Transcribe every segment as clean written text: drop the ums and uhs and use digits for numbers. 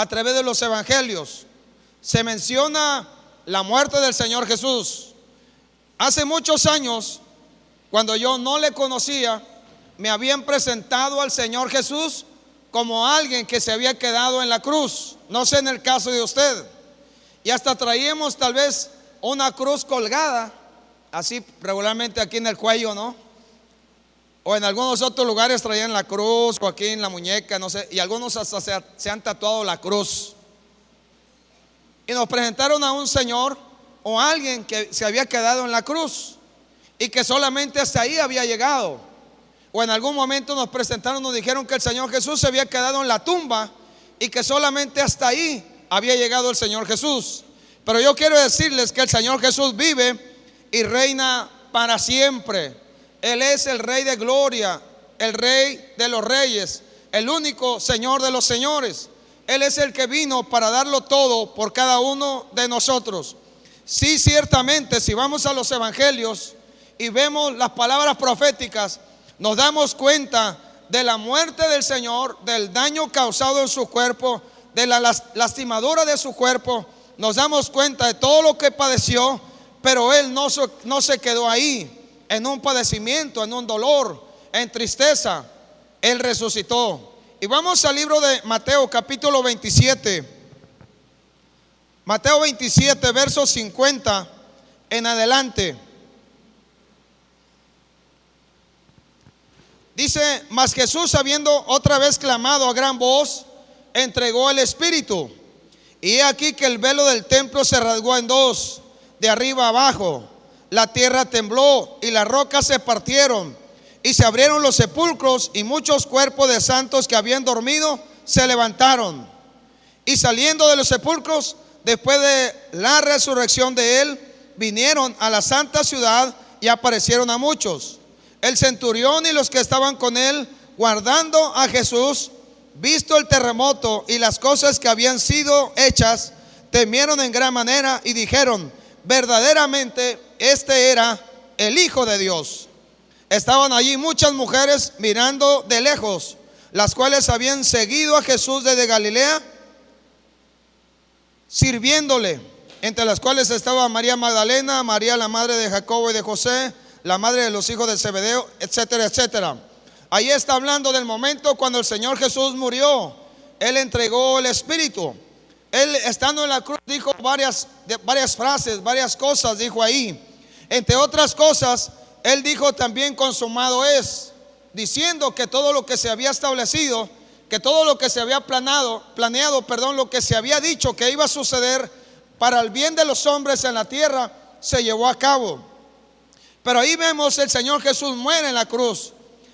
a través de los evangelios se menciona la muerte del Señor Jesús. Hace muchos años, cuando yo no le conocía, me habían presentado al Señor Jesús como alguien que se había quedado en la cruz. No sé en el caso de usted. Y hasta traíamos tal vez una cruz colgada, así regularmente aquí en el cuello, ¿no? O en algunos otros lugares traían la cruz, o aquí en la muñeca, no sé. Y algunos hasta se han tatuado la cruz. Y nos presentaron a un señor o a alguien que se había quedado en la cruz y que solamente hasta ahí había llegado. O en algún momento nos presentaron, nos dijeron que el Señor Jesús se había quedado en la tumba y que solamente hasta ahí había llegado el Señor Jesús. Pero yo quiero decirles que el Señor Jesús vive y reina para siempre. Él es el Rey de gloria, el Rey de los reyes, el único Señor de los señores. Él es el que vino para darlo todo por cada uno de nosotros. Sí, ciertamente, si vamos a los evangelios y vemos las palabras proféticas, nos damos cuenta de la muerte del Señor, del daño causado en su cuerpo, de la lastimadura de su cuerpo. Nos damos cuenta de todo lo que padeció, pero Él no se quedó ahí, en un padecimiento, en un dolor, en tristeza. Él resucitó. Y vamos al libro de Mateo capítulo 27. Mateo 27, versos 50 en adelante. Dice: mas Jesús, habiendo otra vez clamado a gran voz, entregó el Espíritu. Y he aquí que el velo del templo se rasgó en dos, de arriba abajo. La tierra tembló y las rocas se partieron, y se abrieron los sepulcros, y muchos cuerpos de santos que habían dormido se levantaron. Y saliendo de los sepulcros, después de la resurrección de Él, vinieron a la santa ciudad y aparecieron a muchos. El centurión y los que estaban con él, guardando a Jesús, visto el terremoto y las cosas que habían sido hechas, temieron en gran manera y dijeron: verdaderamente este era el Hijo de Dios. Estaban allí muchas mujeres mirando de lejos, las cuales habían seguido a Jesús desde Galilea, sirviéndole, entre las cuales estaba María Magdalena, María la madre de Jacobo y de José, la madre de los hijos de Zebedeo, etcétera, etcétera. Ahí está hablando del momento cuando el Señor Jesús murió. Él entregó el Espíritu. Él, estando en la cruz, dijo varias frases, varias cosas dijo ahí. Entre otras cosas, Él dijo también: consumado es, diciendo que todo lo que se había establecido, que todo lo que se había planeado, lo que se había dicho que iba a suceder para el bien de los hombres en la tierra, se llevó a cabo. Pero ahí vemos el Señor Jesús muere en la cruz,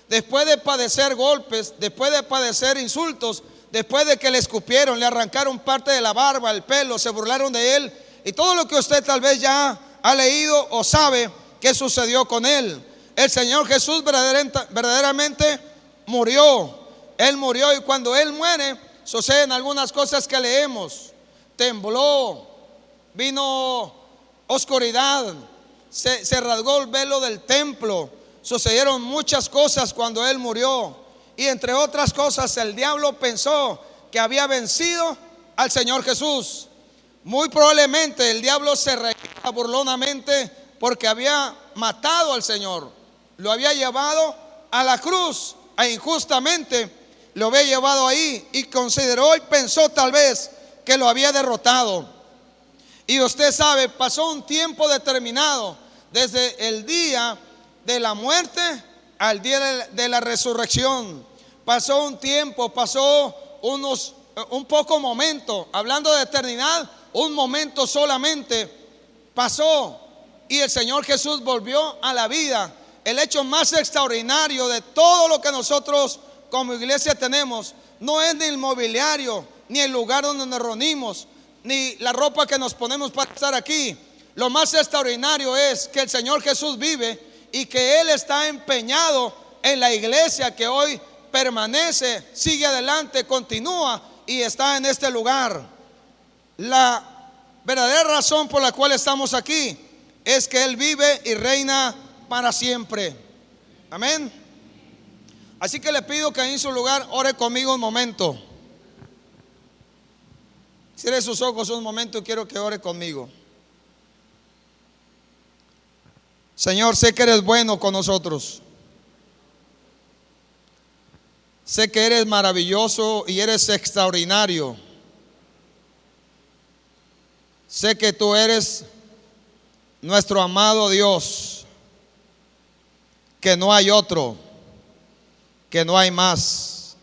después de padecer golpes, después de padecer insultos, después de que le escupieron, le arrancaron parte de la barba, el pelo, se burlaron de Él, y todo lo que usted tal vez ya ha leído o sabe que sucedió con Él. El Señor Jesús verdaderamente murió. Él murió, y cuando Él muere suceden algunas cosas que leemos. Tembló, vino oscuridad, se rasgó el velo del templo. Sucedieron muchas cosas cuando Él murió. Y entre otras cosas, el diablo pensó que había vencido al Señor Jesús. Muy probablemente el diablo se reía burlonamente porque había matado al Señor. Lo había llevado a la cruz e injustamente lo había llevado ahí, y consideró y pensó tal vez que lo había derrotado. Y usted sabe, pasó un tiempo determinado desde el día de la muerte al día de la resurrección. Pasó un tiempo, pasó un poco momento, hablando de eternidad, un momento solamente pasó, y el Señor Jesús volvió a la vida. El hecho más extraordinario de todo lo que nosotros como iglesia tenemos no es ni el mobiliario, ni el lugar donde nos reunimos, ni la ropa que nos ponemos para estar aquí. Lo más extraordinario es que el Señor Jesús vive y que Él está empeñado en la iglesia que hoy permanece, sigue adelante, continúa y está en este lugar. La verdadera razón por la cual estamos aquí es que Él vive y reina para siempre. Amén. Así que le pido que en su lugar ore conmigo un momento. Cierre sus ojos un momento y quiero que ore conmigo. Señor, sé que eres bueno con nosotros. Sé que eres maravilloso y eres extraordinario. Sé que tú eres nuestro amado Dios, que no hay otro, que no hay más.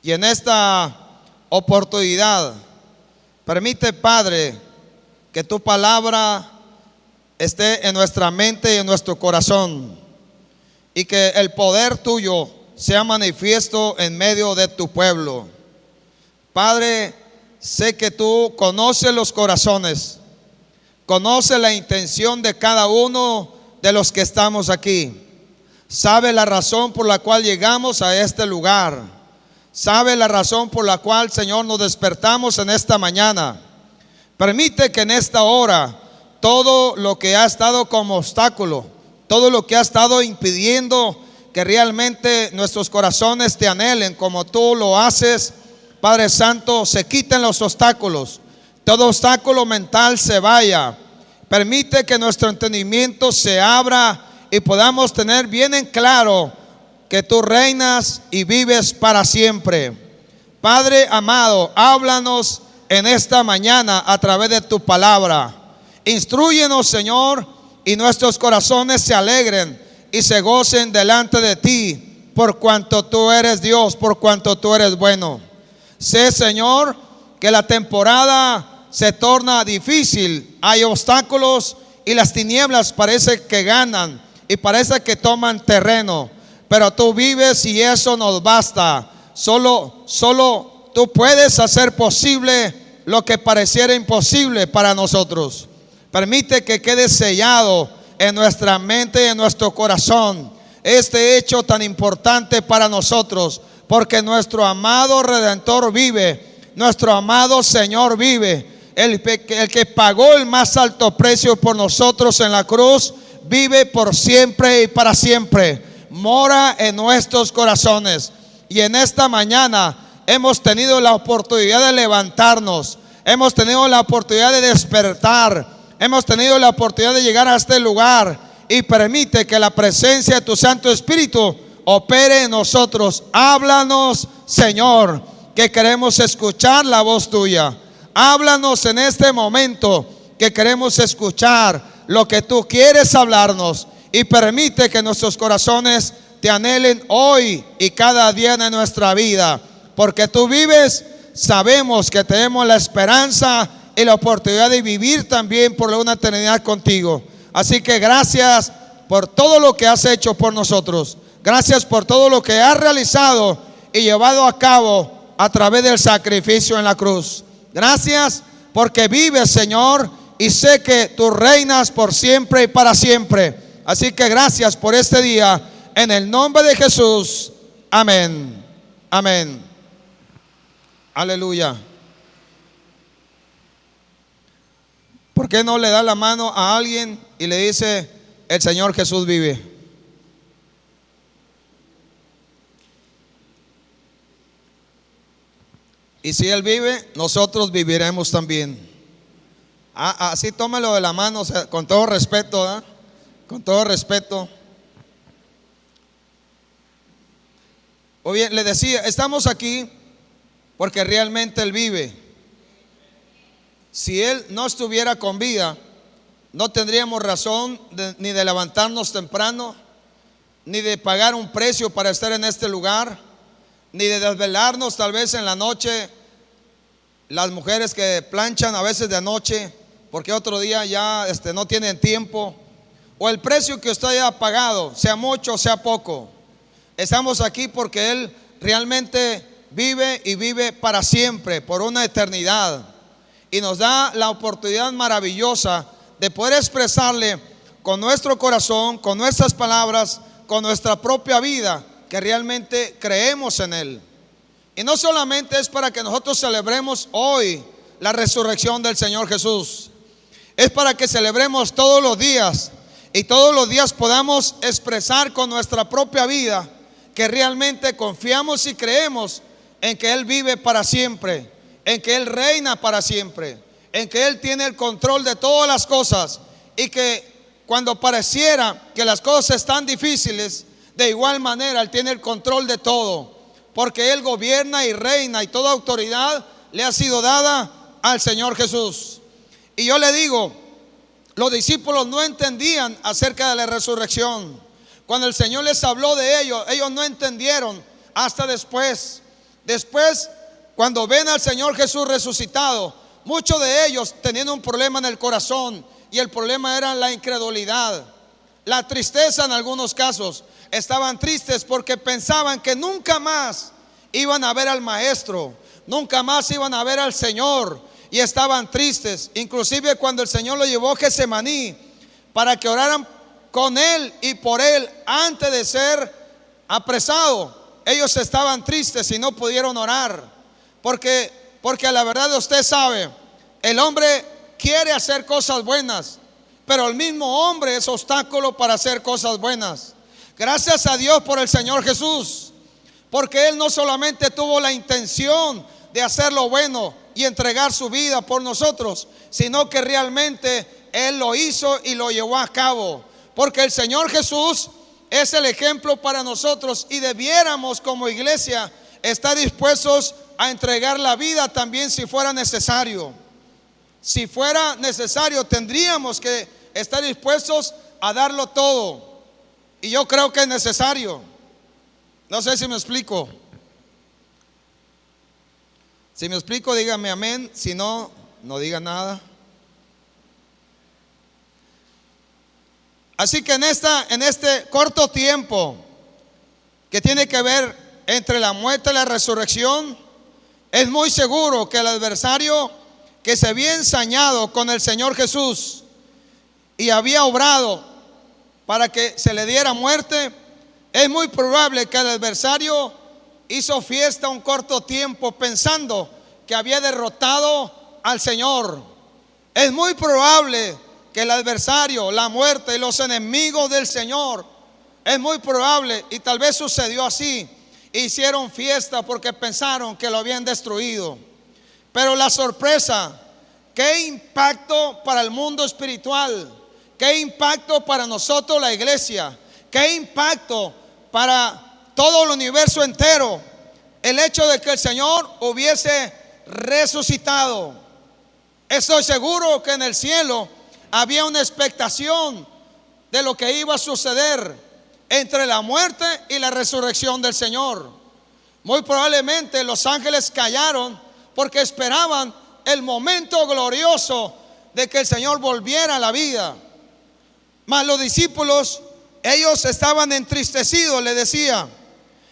Y en esta oportunidad, permite, Padre, que tu palabra esté en nuestra mente y en nuestro corazón, y que el poder tuyo sea manifiesto en medio de tu pueblo. Padre, sé que tú conoces los corazones, conoces la intención de cada uno de los que estamos aquí. Sabe la razón por la cual llegamos a este lugar. Sabe la razón por la cual, Señor, nos despertamos en esta mañana. Permite que en esta hora todo lo que ha estado como obstáculo, todo lo que ha estado impidiendo que realmente nuestros corazones te anhelen como tú lo haces, Padre Santo, se quiten los obstáculos. Todo obstáculo mental se vaya. Permite que nuestro entendimiento se abra y podamos tener bien en claro que tú reinas y vives para siempre. Padre amado, háblanos en esta mañana a través de tu palabra. Instrúyenos, Señor, y nuestros corazones se alegren y se gocen delante de ti, por cuanto tú eres Dios, por cuanto tú eres bueno. Sé, Señor, que la temporada se torna difícil. Hay obstáculos y las tinieblas parece que ganan y parece que toman terreno, pero tú vives y eso nos basta. Solo tú puedes hacer posible lo que pareciera imposible para nosotros. Permite que quede sellado en nuestra mente y en nuestro corazón este hecho tan importante para nosotros, porque nuestro amado Redentor vive, nuestro amado Señor vive, el que pagó el más alto precio por nosotros en la cruz, vive por siempre y para siempre, mora en nuestros corazones. Y en esta mañana hemos tenido la oportunidad de levantarnos, hemos tenido la oportunidad de despertar, hemos tenido la oportunidad de llegar a este lugar, y permite que la presencia de tu Santo Espíritu opere en nosotros. Háblanos, Señor, que queremos escuchar la voz tuya. Háblanos en este momento, que queremos escuchar lo que tú quieres hablarnos, y permite que nuestros corazones te anhelen hoy y cada día de nuestra vida, porque tú vives. Sabemos que tenemos la esperanza y la oportunidad de vivir también por una eternidad contigo. Así que gracias por todo lo que has hecho por nosotros. Gracias por todo lo que has realizado y llevado a cabo a través del sacrificio en la cruz. Gracias porque vives, Señor, y sé que tú reinas por siempre y para siempre. Así que gracias por este día, en el nombre de Jesús. Amén. Amén. Aleluya. ¿Por qué no le da la mano a alguien y le dice: el Señor Jesús vive? Y si Él vive, nosotros viviremos también. Así tómelo de la mano, o sea, con todo respeto, ¿eh? Con todo respeto. O bien, le decía, estamos aquí porque realmente Él vive. Si Él no estuviera con vida, no tendríamos razón ni de levantarnos temprano, ni de pagar un precio para estar en este lugar, ni de desvelarnos tal vez en la noche. Las mujeres que planchan a veces de noche porque otro día ya no tienen tiempo, o el precio que usted haya pagado, sea mucho o sea poco. Estamos aquí porque Él realmente vive y vive para siempre, por una eternidad, y nos da la oportunidad maravillosa de poder expresarle con nuestro corazón, con nuestras palabras, con nuestra propia vida, que realmente creemos en Él. Y no solamente es para que nosotros celebremos hoy la resurrección del Señor Jesús, es para que celebremos todos los días, y todos los días podamos expresar con nuestra propia vida que realmente confiamos y creemos en que Él vive para siempre, en que Él reina para siempre, en que Él tiene el control de todas las cosas, y que cuando pareciera que las cosas están difíciles, de igual manera Él tiene el control de todo, porque Él gobierna y reina, y toda autoridad le ha sido dada al Señor Jesús. Y yo le digo, los discípulos no entendían acerca de la resurrección. Cuando el Señor les habló de ello, ellos no entendieron hasta después. Después, cuando ven al Señor Jesús resucitado, muchos de ellos tenían un problema en el corazón, y el problema era la incredulidad, la tristeza. En algunos casos estaban tristes porque pensaban que nunca más iban a ver al Maestro, nunca más iban a ver al Señor, y estaban tristes. Inclusive cuando el Señor lo llevó a Getsemaní para que oraran con Él y por Él antes de ser apresado, ellos estaban tristes y no pudieron orar, porque a la verdad usted sabe, el hombre quiere hacer cosas buenas, pero el mismo hombre es obstáculo para hacer cosas buenas. Gracias a Dios por el Señor Jesús, porque Él no solamente tuvo la intención de hacer lo bueno y entregar su vida por nosotros, sino que realmente Él lo hizo y lo llevó a cabo. Porque el Señor Jesús es el ejemplo para nosotros, y debiéramos como iglesia estar dispuestos a entregar la vida también si fuera necesario. Si fuera necesario, tendríamos que estar dispuestos a darlo todo. Y yo creo que es necesario. No sé si me explico. Si me explico, dígame amén. Si no, no diga nada. Así que en este corto tiempo que tiene que ver entre la muerte y la resurrección, es muy seguro que el adversario que se había ensañado con el Señor Jesús y había obrado para que se le diera muerte, es muy probable que el adversario hizo fiesta un corto tiempo pensando que había derrotado al Señor. Es muy probable que el adversario, la muerte y los enemigos del Señor, es muy probable, y tal vez sucedió así, hicieron fiesta porque pensaron que lo habían destruido. Pero la sorpresa, qué impacto para el mundo espiritual, qué impacto para nosotros la iglesia, qué impacto para todo el universo entero, el hecho de que el Señor hubiese resucitado. Estoy seguro que en el cielo había una expectación de lo que iba a suceder entre la muerte y la resurrección del Señor. Muy probablemente los ángeles callaron porque esperaban el momento glorioso de que el Señor volviera a la vida. Mas los discípulos, ellos estaban entristecidos, le decía.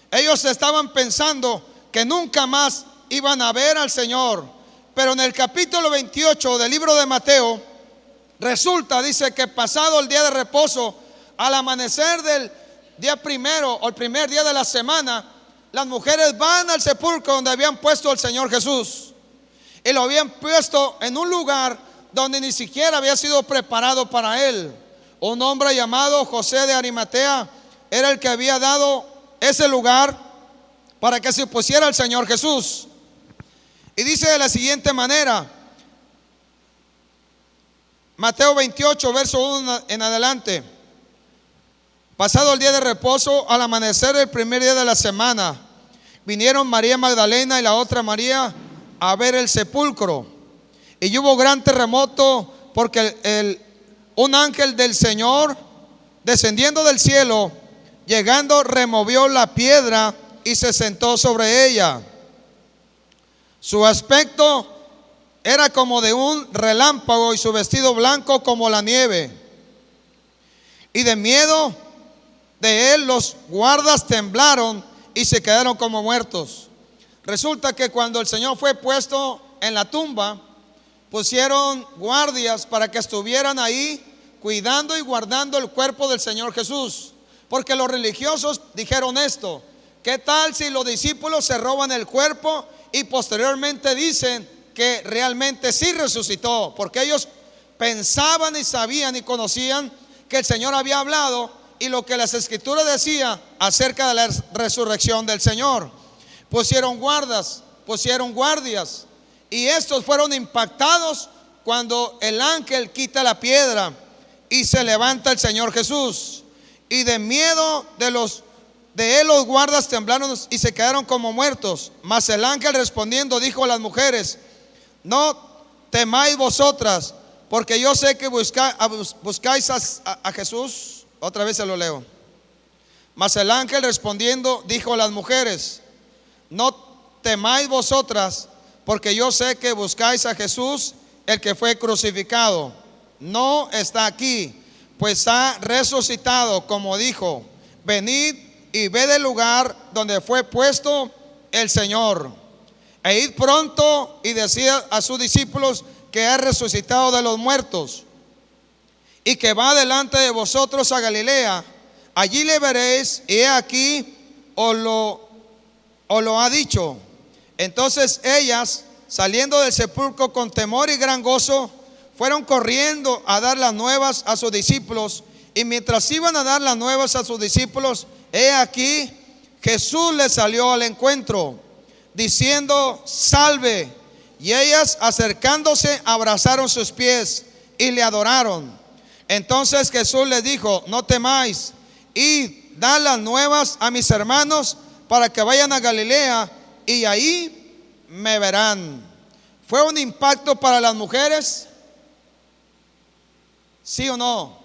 Ellos estaban pensando que nunca más iban a ver al Señor. Pero en el capítulo 28 del libro de Mateo, resulta, dice que pasado el día de reposo, al amanecer del día primero o el primer día de la semana, las mujeres van al sepulcro donde habían puesto al Señor Jesús, y lo habían puesto en un lugar donde ni siquiera había sido preparado para él. Un hombre llamado José de Arimatea era el que había dado ese lugar para que se pusiera al Señor Jesús. Y dice de la siguiente manera, Mateo 28, verso 1 en adelante: pasado el día de reposo, al amanecer del primer día de la semana, vinieron María Magdalena y la otra María a ver el sepulcro. Y hubo gran terremoto, porque un ángel del Señor, descendiendo del cielo, llegando, removió la piedra y se sentó sobre ella. Su aspecto era como de un relámpago, y su vestido blanco como la nieve. Y de miedo de él los guardas temblaron y se quedaron como muertos. Resulta que cuando el Señor fue puesto en la tumba, pusieron guardias para que estuvieran ahí cuidando y guardando el cuerpo del Señor Jesús. Porque los religiosos dijeron esto: ¿qué tal si los discípulos se roban el cuerpo y posteriormente dicen que realmente sí resucitó? Porque ellos pensaban y sabían y conocían que el Señor había hablado y lo que las escrituras decían acerca de la resurrección del Señor. Pusieron guardias, Y estos fueron impactados cuando el ángel quita la piedra y se levanta el Señor Jesús. Y de miedo de él los guardas temblaron y se quedaron como muertos. Mas el ángel respondiendo dijo a las mujeres: no temáis vosotras, porque yo sé que buscáis a Jesús. Otra vez se lo leo. Mas el ángel respondiendo dijo a las mujeres: no temáis vosotras, porque yo sé que buscáis a Jesús, el que fue crucificado. No está aquí, pues ha resucitado, como dijo. Venid y ved el lugar donde fue puesto el Señor. E id pronto y decid a sus discípulos que ha resucitado de los muertos y que va delante de vosotros a Galilea. Allí le veréis, y he aquí os lo ha dicho. Entonces ellas, saliendo del sepulcro con temor y gran gozo, fueron corriendo a dar las nuevas a sus discípulos. Y mientras iban a dar las nuevas a sus discípulos, he aquí Jesús les salió al encuentro, diciendo: salve. Y ellas, acercándose, abrazaron sus pies y le adoraron. Entonces Jesús les dijo: no temáis, id, dad las nuevas a mis hermanos para que vayan a Galilea, y ahí me verán. ¿Fue un impacto para las mujeres? ¿Sí o no?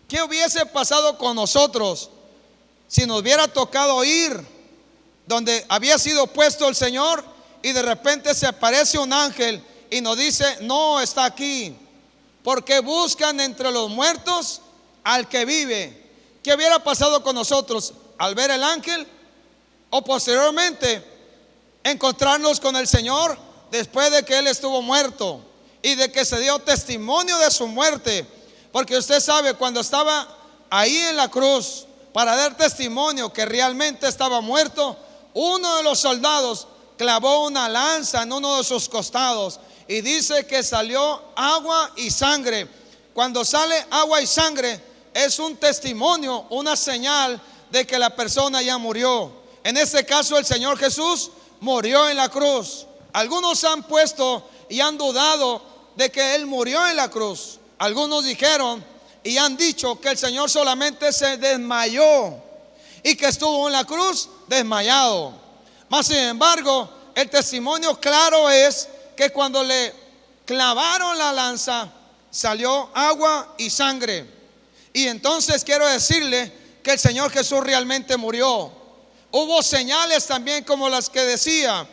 ¿Qué hubiese pasado con nosotros si nos hubiera tocado ir donde había sido puesto el Señor y de repente se aparece un ángel y nos dice: no está aquí, porque buscan entre los muertos al que vive? ¿Qué hubiera pasado con nosotros al ver el ángel? O posteriormente encontrarnos con el Señor después de que Él estuvo muerto y de que se dio testimonio de su muerte. Porque usted sabe, cuando estaba ahí en la cruz para dar testimonio que realmente estaba muerto, uno de los soldados clavó una lanza en uno de sus costados y dice que salió agua y sangre. Cuando sale agua y sangre es un testimonio, una señal de que la persona ya murió. En este caso el Señor Jesús murió en la cruz. Algunos han puesto y han dudado de que Él murió en la cruz. Algunos dijeron y han dicho que el Señor solamente se desmayó y que estuvo en la cruz desmayado. Mas sin embargo, el testimonio claro es que cuando le clavaron la lanza salió agua y sangre. Y entonces quiero decirle que el Señor Jesús realmente murió. Hubo señales también como las que decía.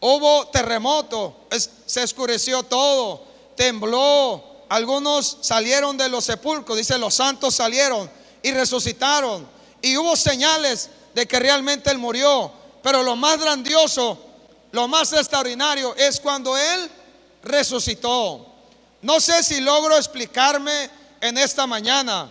Hubo terremoto, se oscureció todo, tembló. Algunos salieron de los sepulcros, dice, los santos salieron y resucitaron. Y hubo señales de que realmente Él murió. Pero lo más grandioso, lo más extraordinario es cuando Él resucitó. No sé si logro explicarme en esta mañana.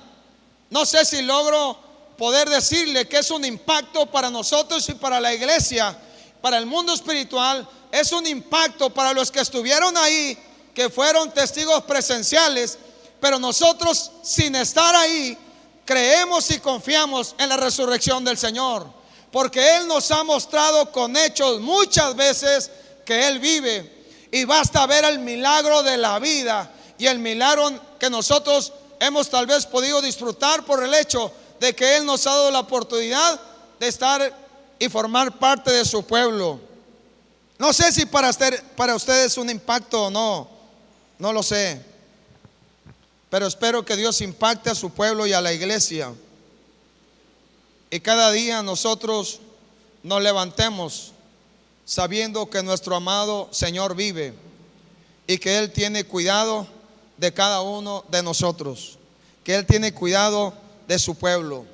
No sé si logro poder decirle que es un impacto para nosotros y para la iglesia, para el mundo espiritual. Es un impacto para los que estuvieron ahí, que fueron testigos presenciales. Pero nosotros, sin estar ahí, creemos y confiamos en la resurrección del Señor, porque Él nos ha mostrado con hechos muchas veces que Él vive. Y basta ver el milagro de la vida y el milagro que nosotros hemos tal vez podido disfrutar por el hecho de que Él nos ha dado la oportunidad de estar y formar parte de su pueblo. No sé si para ustedes es un impacto o no, no lo sé, pero espero que Dios impacte a su pueblo y a la iglesia, y cada día nosotros nos levantemos sabiendo que nuestro amado Señor vive y que Él tiene cuidado de cada uno de nosotros, que Él tiene cuidado de su pueblo.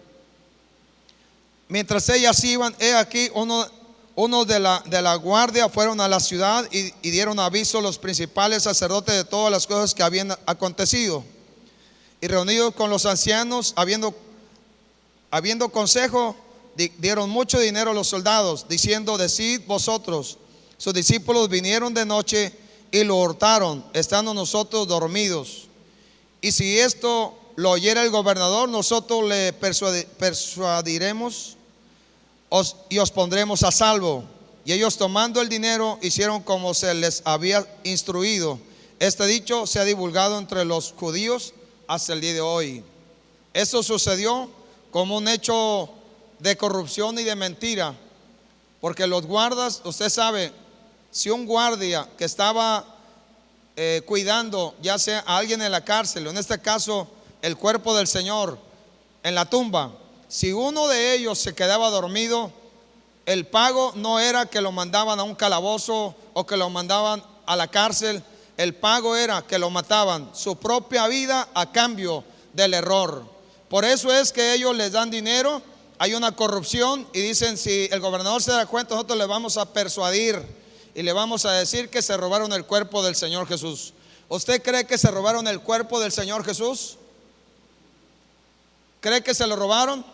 Mientras ellas iban, he aquí uno de la guardia fueron a la ciudad y dieron aviso a los principales sacerdotes de todas las cosas que habían acontecido. Y reunidos con los ancianos, habiendo consejo, dieron mucho dinero a los soldados, diciendo: decid vosotros, sus discípulos vinieron de noche y lo hurtaron, estando nosotros dormidos. Y si esto lo oyera el gobernador, nosotros le persuadiremos y os pondremos a salvo. Y ellos, tomando el dinero, hicieron como se les había instruido. Este dicho se ha divulgado entre los judíos hasta el día de hoy. Eso sucedió como un hecho de corrupción y de mentira, porque los guardas, usted sabe, si un guardia que estaba cuidando ya sea a alguien en la cárcel, o en este caso el cuerpo del Señor en la tumba, si uno de ellos se quedaba dormido, el pago no era que lo mandaban a un calabozo o que lo mandaban a la cárcel. El pago era que lo mataban, su propia vida a cambio del error. Por eso es que ellos les dan dinero. Hay una corrupción y dicen: si el gobernador se da cuenta, nosotros le vamos a persuadir y le vamos a decir que se robaron el cuerpo del Señor Jesús. ¿Usted cree que se robaron el cuerpo del Señor Jesús? ¿Cree que se lo robaron?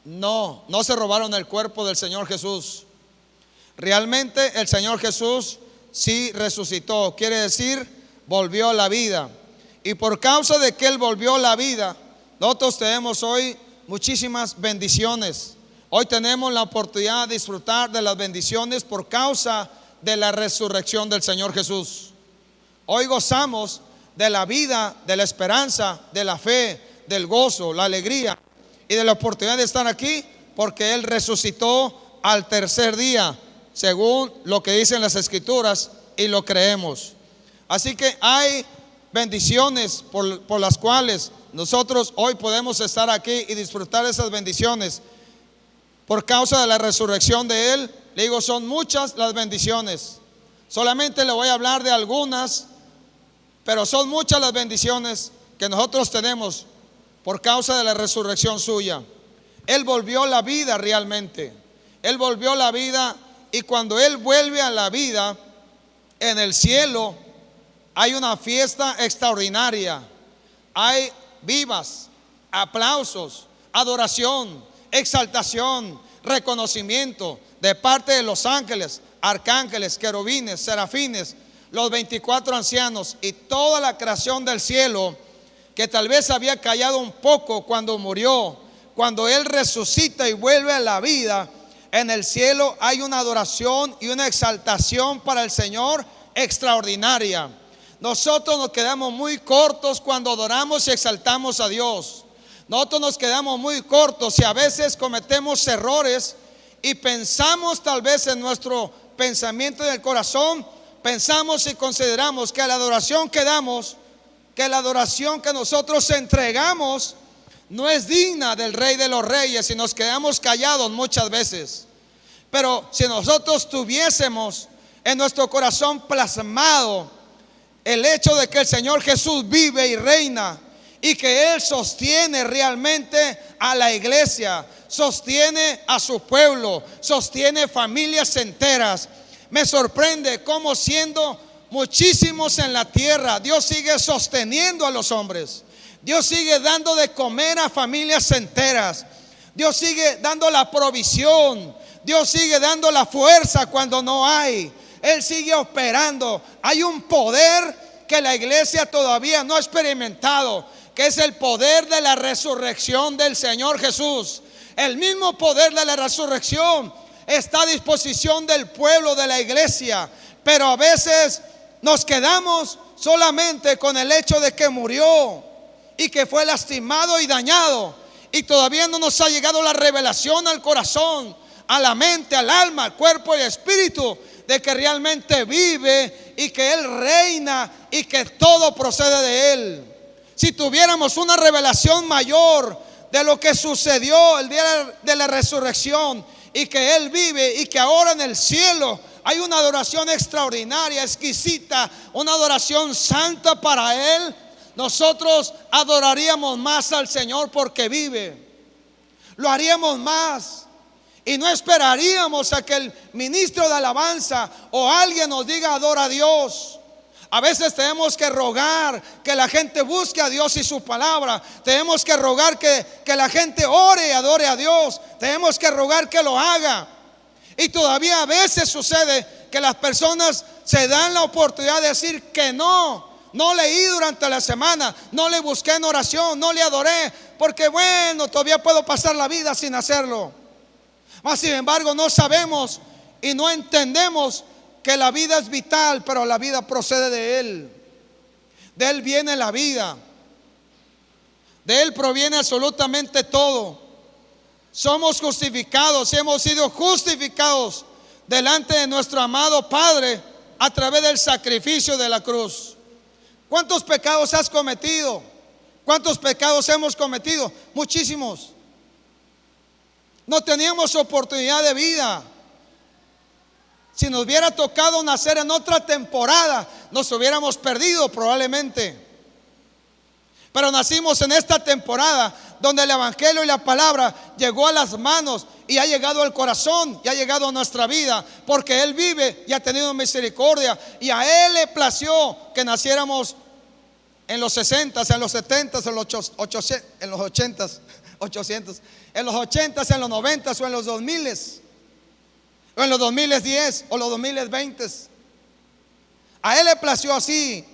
No, no se robaron el cuerpo del Señor Jesús. Realmente el Señor Jesús sí resucitó, quiere decir, volvió a la vida. Y por causa de que Él volvió a la vida, nosotros tenemos hoy muchísimas bendiciones. Hoy tenemos la oportunidad de disfrutar de las bendiciones por causa de la resurrección del Señor Jesús. Hoy gozamos de la vida, de la esperanza, de la fe, del gozo, la alegría y de la oportunidad de estar aquí, porque Él resucitó al tercer día, según lo que dicen las Escrituras, y lo creemos. Así que hay bendiciones por las cuales nosotros hoy podemos estar aquí y disfrutar de esas bendiciones por causa de la resurrección de Él. Le digo, son muchas las bendiciones. Solamente le voy a hablar de algunas, pero son muchas las bendiciones que nosotros tenemos por causa de la resurrección suya. Él volvió la vida realmente. Él volvió la vida, y cuando Él vuelve a la vida, en el cielo hay una fiesta extraordinaria. Hay vivas, aplausos, adoración, exaltación, reconocimiento de parte de los ángeles, arcángeles, querubines, serafines, los 24 ancianos y toda la creación del cielo, que tal vez había callado un poco cuando murió. Cuando Él resucita y vuelve a la vida, en el cielo hay una adoración y una exaltación para el Señor extraordinaria. Nosotros nos quedamos muy cortos cuando adoramos y exaltamos a Dios. Nosotros nos quedamos muy cortos y a veces cometemos errores y pensamos, tal vez en nuestro pensamiento del corazón, pensamos y consideramos que la adoración que damos, que la adoración que nosotros entregamos, no es digna del Rey de los Reyes, y nos quedamos callados muchas veces. Pero si nosotros tuviésemos en nuestro corazón plasmado el hecho de que el Señor Jesús vive y reina, y que Él sostiene realmente a la iglesia, sostiene a su pueblo, sostiene familias enteras. Me sorprende cómo, siendo muchísimos en la tierra, Dios sigue sosteniendo a los hombres. Dios sigue dando de comer a familias enteras. Dios sigue dando la provisión. Dios sigue dando la fuerza cuando no hay. Él sigue operando. Hay un poder que la iglesia todavía no ha experimentado, que es el poder de la resurrección del Señor Jesús. El mismo poder de la resurrección está a disposición del pueblo, de la iglesia. Pero a veces nos quedamos solamente con el hecho de que murió y que fue lastimado y dañado, y todavía no nos ha llegado la revelación al corazón, a la mente, al alma, al cuerpo y al espíritu, de que realmente vive y que Él reina y que todo procede de Él. Si tuviéramos una revelación mayor de lo que sucedió el día de la resurrección, y que Él vive, y que ahora en el cielo hay una adoración extraordinaria, exquisita, una adoración santa para Él, nosotros adoraríamos más al Señor porque vive. Lo haríamos más, y no esperaríamos a que el ministro de alabanza o alguien nos diga adora a Dios. A veces tenemos que rogar que la gente busque a Dios y su palabra. Tenemos que rogar que la gente ore y adore a Dios. Tenemos que rogar que lo haga. Y todavía a veces sucede que las personas se dan la oportunidad de decir que no leí durante la semana, no le busqué en oración, no le adoré, porque bueno, todavía puedo pasar la vida sin hacerlo. Mas sin embargo no sabemos y no entendemos que la vida es vital, pero la vida procede de Él. De Él viene la vida. De Él proviene absolutamente todo. Somos justificados, hemos sido justificados delante de nuestro amado Padre a través del sacrificio de la cruz. ¿Cuántos pecados has cometido? ¿Cuántos pecados hemos cometido? Muchísimos. No teníamos oportunidad de vida. Si nos hubiera tocado nacer en otra temporada, nos hubiéramos perdido probablemente. Pero nacimos en esta temporada donde el evangelio y la palabra llegó a las manos y ha llegado al corazón y ha llegado a nuestra vida, porque Él vive y ha tenido misericordia, y a Él le plació que naciéramos en los 60, en los 70, en los 80, en los 80, 800, en los 80, en los 90 o en los 2000, o en los 2010 o los 2020. A Él le plació así,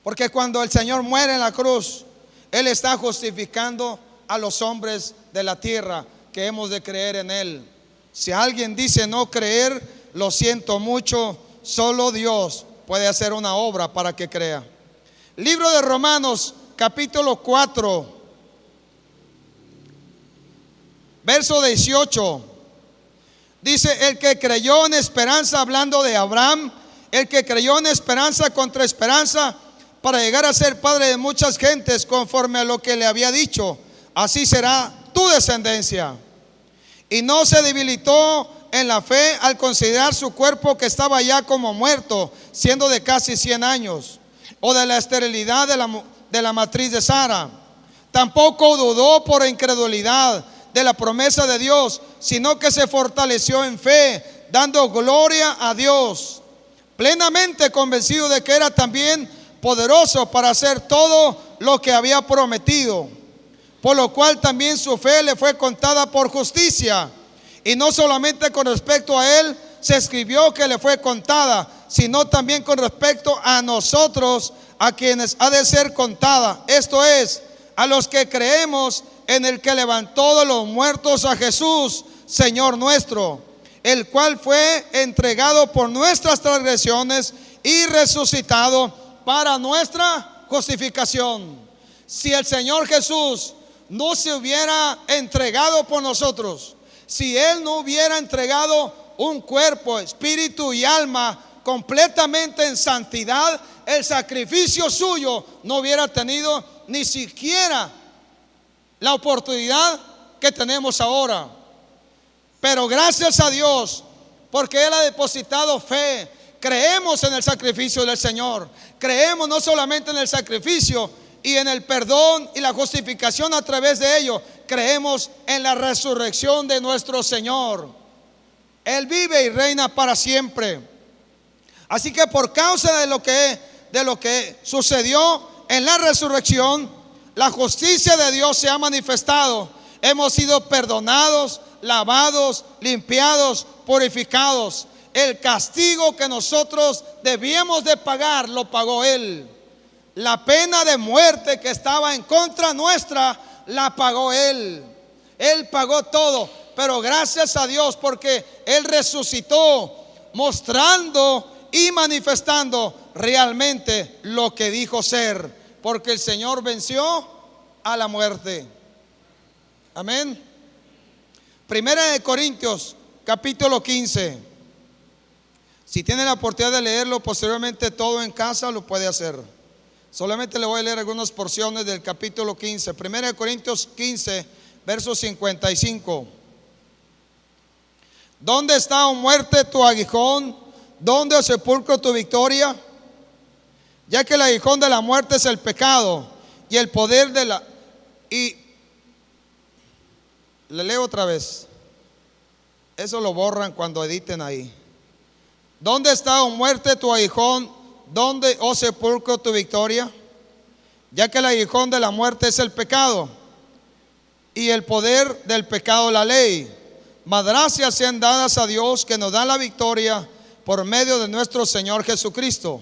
porque cuando el Señor muere en la cruz, Él está justificando a los hombres de la tierra que hemos de creer en Él. Si alguien dice no creer, lo siento mucho, solo Dios puede hacer una obra para que crea. Libro de Romanos, capítulo 4, verso 18. Dice: el que creyó en esperanza, hablando de Abraham, el que creyó en esperanza contra esperanza, para llegar a ser padre de muchas gentes, conforme a lo que le había dicho, así será tu descendencia. Y no se debilitó en la fe al considerar su cuerpo que estaba ya como muerto, siendo de casi 100 años, o de la esterilidad de la matriz de Sara. Tampoco dudó por incredulidad de la promesa de Dios, sino que se fortaleció en fe, dando gloria a Dios, plenamente convencido de que era también poderoso para hacer todo lo que había prometido, por lo cual también su fe le fue contada por justicia. Y no solamente con respecto a él se escribió que le fue contada, sino también con respecto a nosotros, a quienes ha de ser contada, esto es, a los que creemos en el que levantó de los muertos a Jesús, Señor nuestro, el cual fue entregado por nuestras transgresiones y resucitado para nuestra justificación. Si el Señor Jesús no se hubiera entregado por nosotros, si Él no hubiera entregado un cuerpo, espíritu y alma completamente en santidad, el sacrificio suyo no hubiera tenido ni siquiera la oportunidad que tenemos ahora. Pero gracias a Dios, porque Él ha depositado fe. Creemos en el sacrificio del Señor. Creemos no solamente en el sacrificio y en el perdón y la justificación a través de ello. Creemos en la resurrección de nuestro Señor. Él vive y reina para siempre. Así que por causa de lo que sucedió en la resurrección, la justicia de Dios se ha manifestado. Hemos sido perdonados, lavados, limpiados, purificados. El castigo que nosotros debíamos de pagar lo pagó Él. La pena de muerte que estaba en contra nuestra la pagó Él. Él pagó todo. Pero gracias a Dios, porque Él resucitó, mostrando y manifestando realmente lo que dijo ser, porque el Señor venció a la muerte. Amén. Primera de Corintios, capítulo 15. Si tiene la oportunidad de leerlo posteriormente todo en casa, lo puede hacer. Solamente le voy a leer algunas porciones del capítulo 15. Primera de Corintios 15, verso 55. ¿Dónde está, oh muerte, tu aguijón? ¿Dónde, oh sepulcro, tu victoria? Ya que el aguijón de la muerte es el pecado, y el poder de la... Y le leo otra vez. Eso lo borran cuando editen ahí. ¿Dónde está, oh muerte, tu aguijón? ¿Dónde, oh sepulcro, tu victoria? Ya que el aguijón de la muerte es el pecado, y el poder del pecado la ley. Mas gracias sean dadas a Dios, que nos da la victoria por medio de nuestro Señor Jesucristo.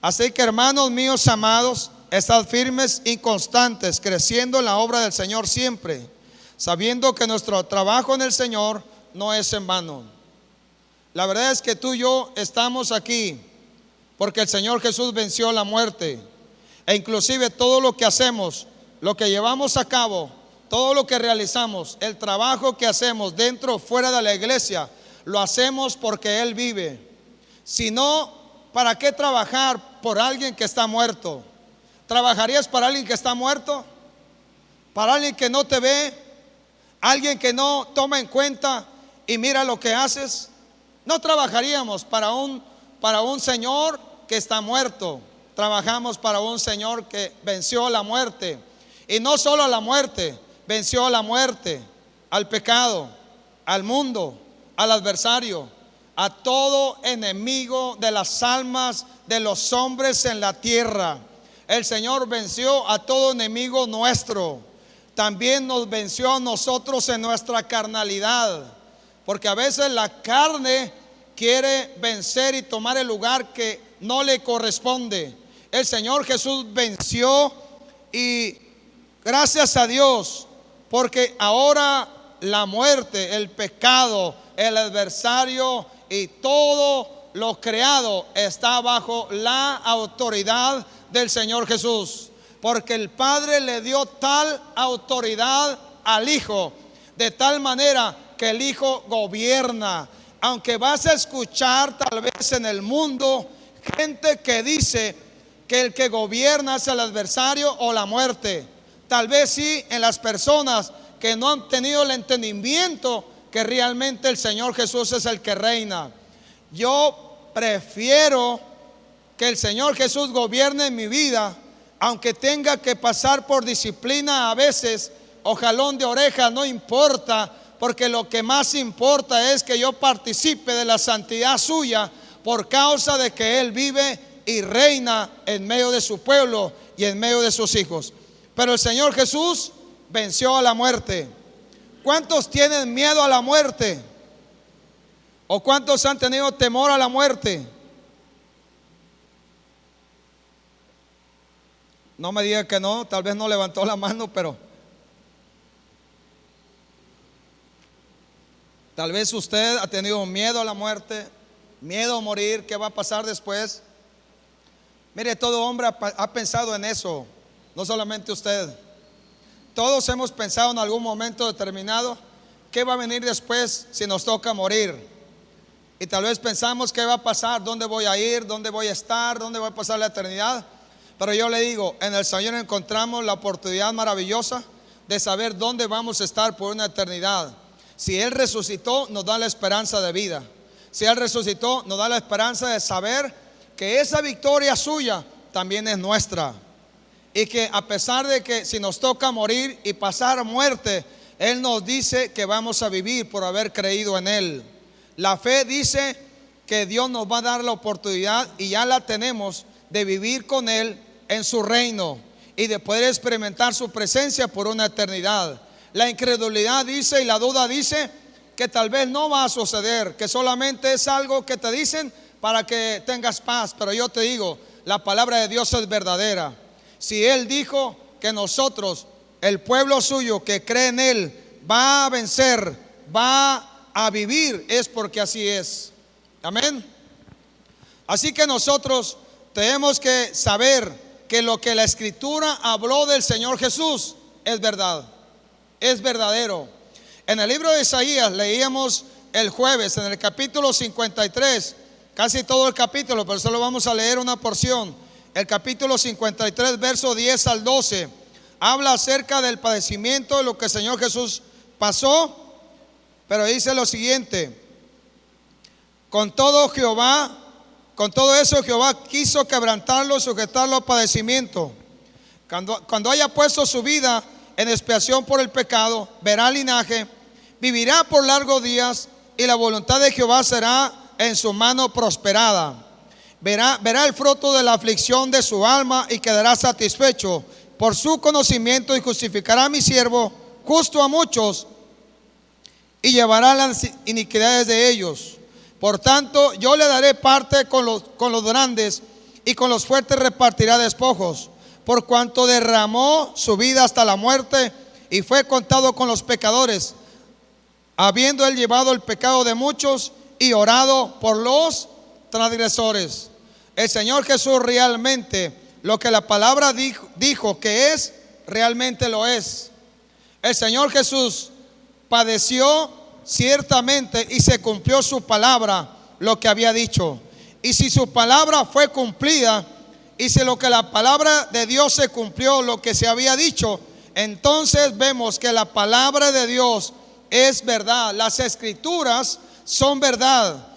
Así que, hermanos míos amados, estad firmes y constantes, creciendo en la obra del Señor siempre, sabiendo que nuestro trabajo en el Señor no es en vano. La verdad es que tú y yo estamos aquí porque el Señor Jesús venció la muerte. E inclusive todo lo que hacemos, lo que llevamos a cabo, todo lo que realizamos, el trabajo que hacemos dentro o fuera de la iglesia, lo hacemos porque Él vive. Si no, ¿para qué trabajar por alguien que está muerto? ¿Trabajarías para alguien que está muerto? ¿Para alguien que no te ve? ¿Alguien que no toma en cuenta y mira lo que haces? No trabajaríamos para un Señor que está muerto. Trabajamos para un Señor que venció la muerte. Y no solo la muerte, venció la muerte, al pecado, al mundo, al adversario, a todo enemigo de las almas de los hombres en la tierra. El Señor venció a todo enemigo nuestro. También nos venció a nosotros en nuestra carnalidad, porque a veces la carne quiere vencer y tomar el lugar que no le corresponde. El Señor Jesús venció, y gracias a Dios, porque ahora la muerte, el pecado, el adversario y todo lo creado está bajo la autoridad del Señor Jesús. Porque el Padre le dio tal autoridad al Hijo, de tal manera que el Hijo gobierna. Aunque vas a escuchar tal vez en el mundo gente que dice que el que gobierna es el adversario o la muerte. Tal vez sí en las personas que no han tenido el entendimiento que realmente el Señor Jesús es el que reina. Yo prefiero que el Señor Jesús gobierne en mi vida, aunque tenga que pasar por disciplina a veces o jalón de oreja, no importa, porque lo que más importa es que yo participe de la santidad suya, por causa de que Él vive y reina en medio de su pueblo y en medio de sus hijos. Pero el Señor Jesús venció a la muerte. ¿Cuántos tienen miedo a la muerte? ¿O cuántos han tenido temor a la muerte? No me diga que no, tal vez no levantó la mano, pero tal vez usted ha tenido miedo a la muerte, miedo a morir. ¿Qué va a pasar después? Mire, todo hombre ha pensado en eso, no solamente usted. Todos hemos pensado en algún momento determinado qué va a venir después si nos toca morir. Y tal vez pensamos qué va a pasar, dónde voy a ir, dónde voy a estar, dónde voy a pasar la eternidad. Pero yo le digo, en el Señor encontramos la oportunidad maravillosa de saber dónde vamos a estar por una eternidad. Si Él resucitó, nos da la esperanza de vida. Si Él resucitó, nos da la esperanza de saber que esa victoria suya también es nuestra. Y que a pesar de que si nos toca morir y pasar muerte, Él nos dice que vamos a vivir por haber creído en Él. La fe dice que Dios nos va a dar la oportunidad, y ya la tenemos, de vivir con Él en su reino y de poder experimentar su presencia por una eternidad. La incredulidad dice, y la duda dice, que tal vez no va a suceder, que solamente es algo que te dicen para que tengas paz. Pero yo te digo, la palabra de Dios es verdadera. Si Él dijo que nosotros, el pueblo suyo que cree en Él, va a vencer, va a vivir, es porque así es. Amén. Así que nosotros tenemos que saber que lo que la Escritura habló del Señor Jesús es verdad, es verdadero. En el libro de Isaías leíamos el jueves, en el capítulo 53, casi todo el capítulo, pero solo vamos a leer una porción. El capítulo 53, verso 10 al 12, habla acerca del padecimiento de lo que el Señor Jesús pasó, pero dice lo siguiente: con todo eso Jehová quiso quebrantarlo, sujetarlo a padecimiento. Cuando haya puesto su vida en expiación por el pecado, verá linaje, vivirá por largos días, y la voluntad de Jehová será en su mano prosperada. Verá el fruto de la aflicción de su alma y quedará satisfecho. Por su conocimiento y justificará a mi siervo justo a muchos, y llevará las iniquidades de ellos. Por tanto, yo le daré parte con los grandes, y con los fuertes repartirá despojos. Por cuanto derramó su vida hasta la muerte, y fue contado con los pecadores. habiendo él llevado el pecado de muchos y orado por los transgresores. El Señor Jesús realmente lo que la palabra dijo que es, realmente lo es. El Señor Jesús padeció ciertamente y se cumplió su palabra, lo que había dicho. Y si su palabra fue cumplida, y si lo que la palabra de Dios se cumplió, lo que se había dicho, entonces vemos que la palabra de Dios es verdad. Las escrituras son verdad.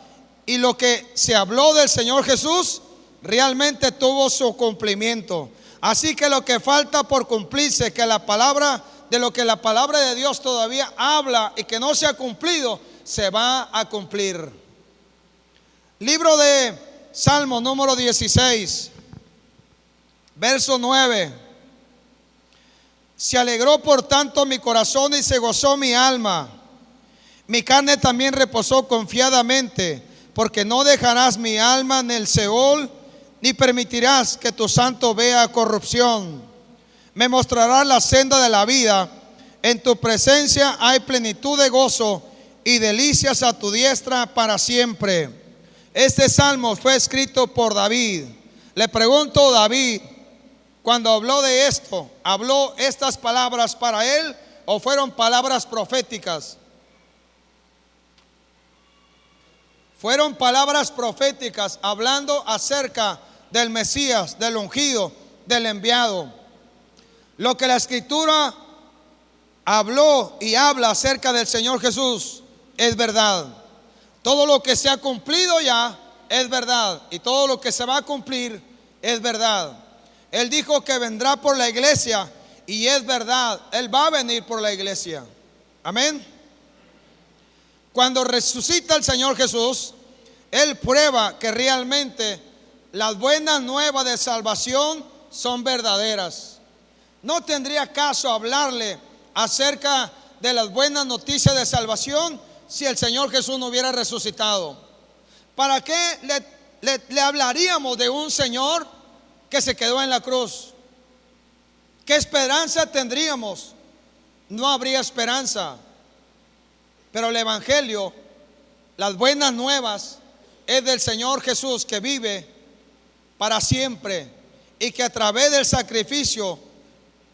Y lo que se habló del Señor Jesús realmente tuvo su cumplimiento. Así que lo que falta por cumplirse, que la palabra de lo que la palabra de Dios todavía habla y que no se ha cumplido, se va a cumplir. Libro de Salmo número 16, verso 9. Se alegró por tanto mi corazón y se gozó mi alma. Mi carne también reposó confiadamente, porque no dejarás mi alma en el Seol, ni permitirás que tu santo vea corrupción. Me mostrarás la senda de la vida. En tu presencia hay plenitud de gozo y delicias a tu diestra para siempre. Este salmo fue escrito por David. Le pregunto, David, cuando habló de esto, ¿habló estas palabras para él o fueron palabras proféticas? Fueron palabras proféticas hablando acerca del Mesías, del ungido, del enviado. Lo que la Escritura habló y habla acerca del Señor Jesús es verdad. Todo lo que se ha cumplido ya es verdad, y todo lo que se va a cumplir es verdad. Él dijo que vendrá por la iglesia, y es verdad, Él va a venir por la iglesia. Amén. Cuando resucita el Señor Jesús, Él prueba que realmente las buenas nuevas de salvación son verdaderas. No tendría caso hablarle acerca de las buenas noticias de salvación si el Señor Jesús no hubiera resucitado. ¿Para qué le hablaríamos de un Señor que se quedó en la cruz? ¿Qué esperanza tendríamos? No habría esperanza. Pero el Evangelio, las buenas nuevas, es del Señor Jesús que vive para siempre, y que a través del sacrificio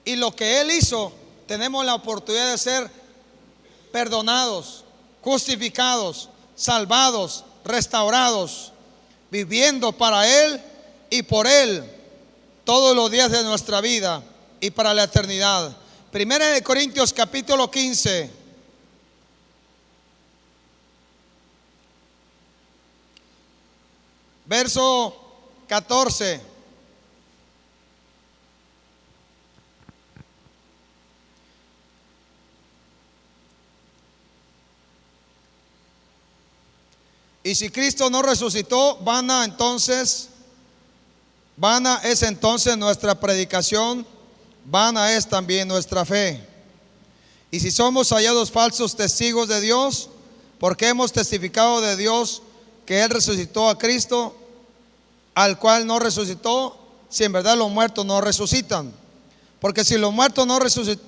y lo que Él hizo, tenemos la oportunidad de ser perdonados, justificados, salvados, restaurados, viviendo para Él y por Él todos los días de nuestra vida y para la eternidad. Primera de Corintios capítulo 15, verso 14. Y si Cristo no resucitó, vana es entonces nuestra predicación, vana es también nuestra fe. Y si somos hallados falsos testigos de Dios, porque hemos testificado de Dios que Él resucitó a Cristo, al cual no resucitó, si en verdad los muertos no resucitan. Porque si los muertos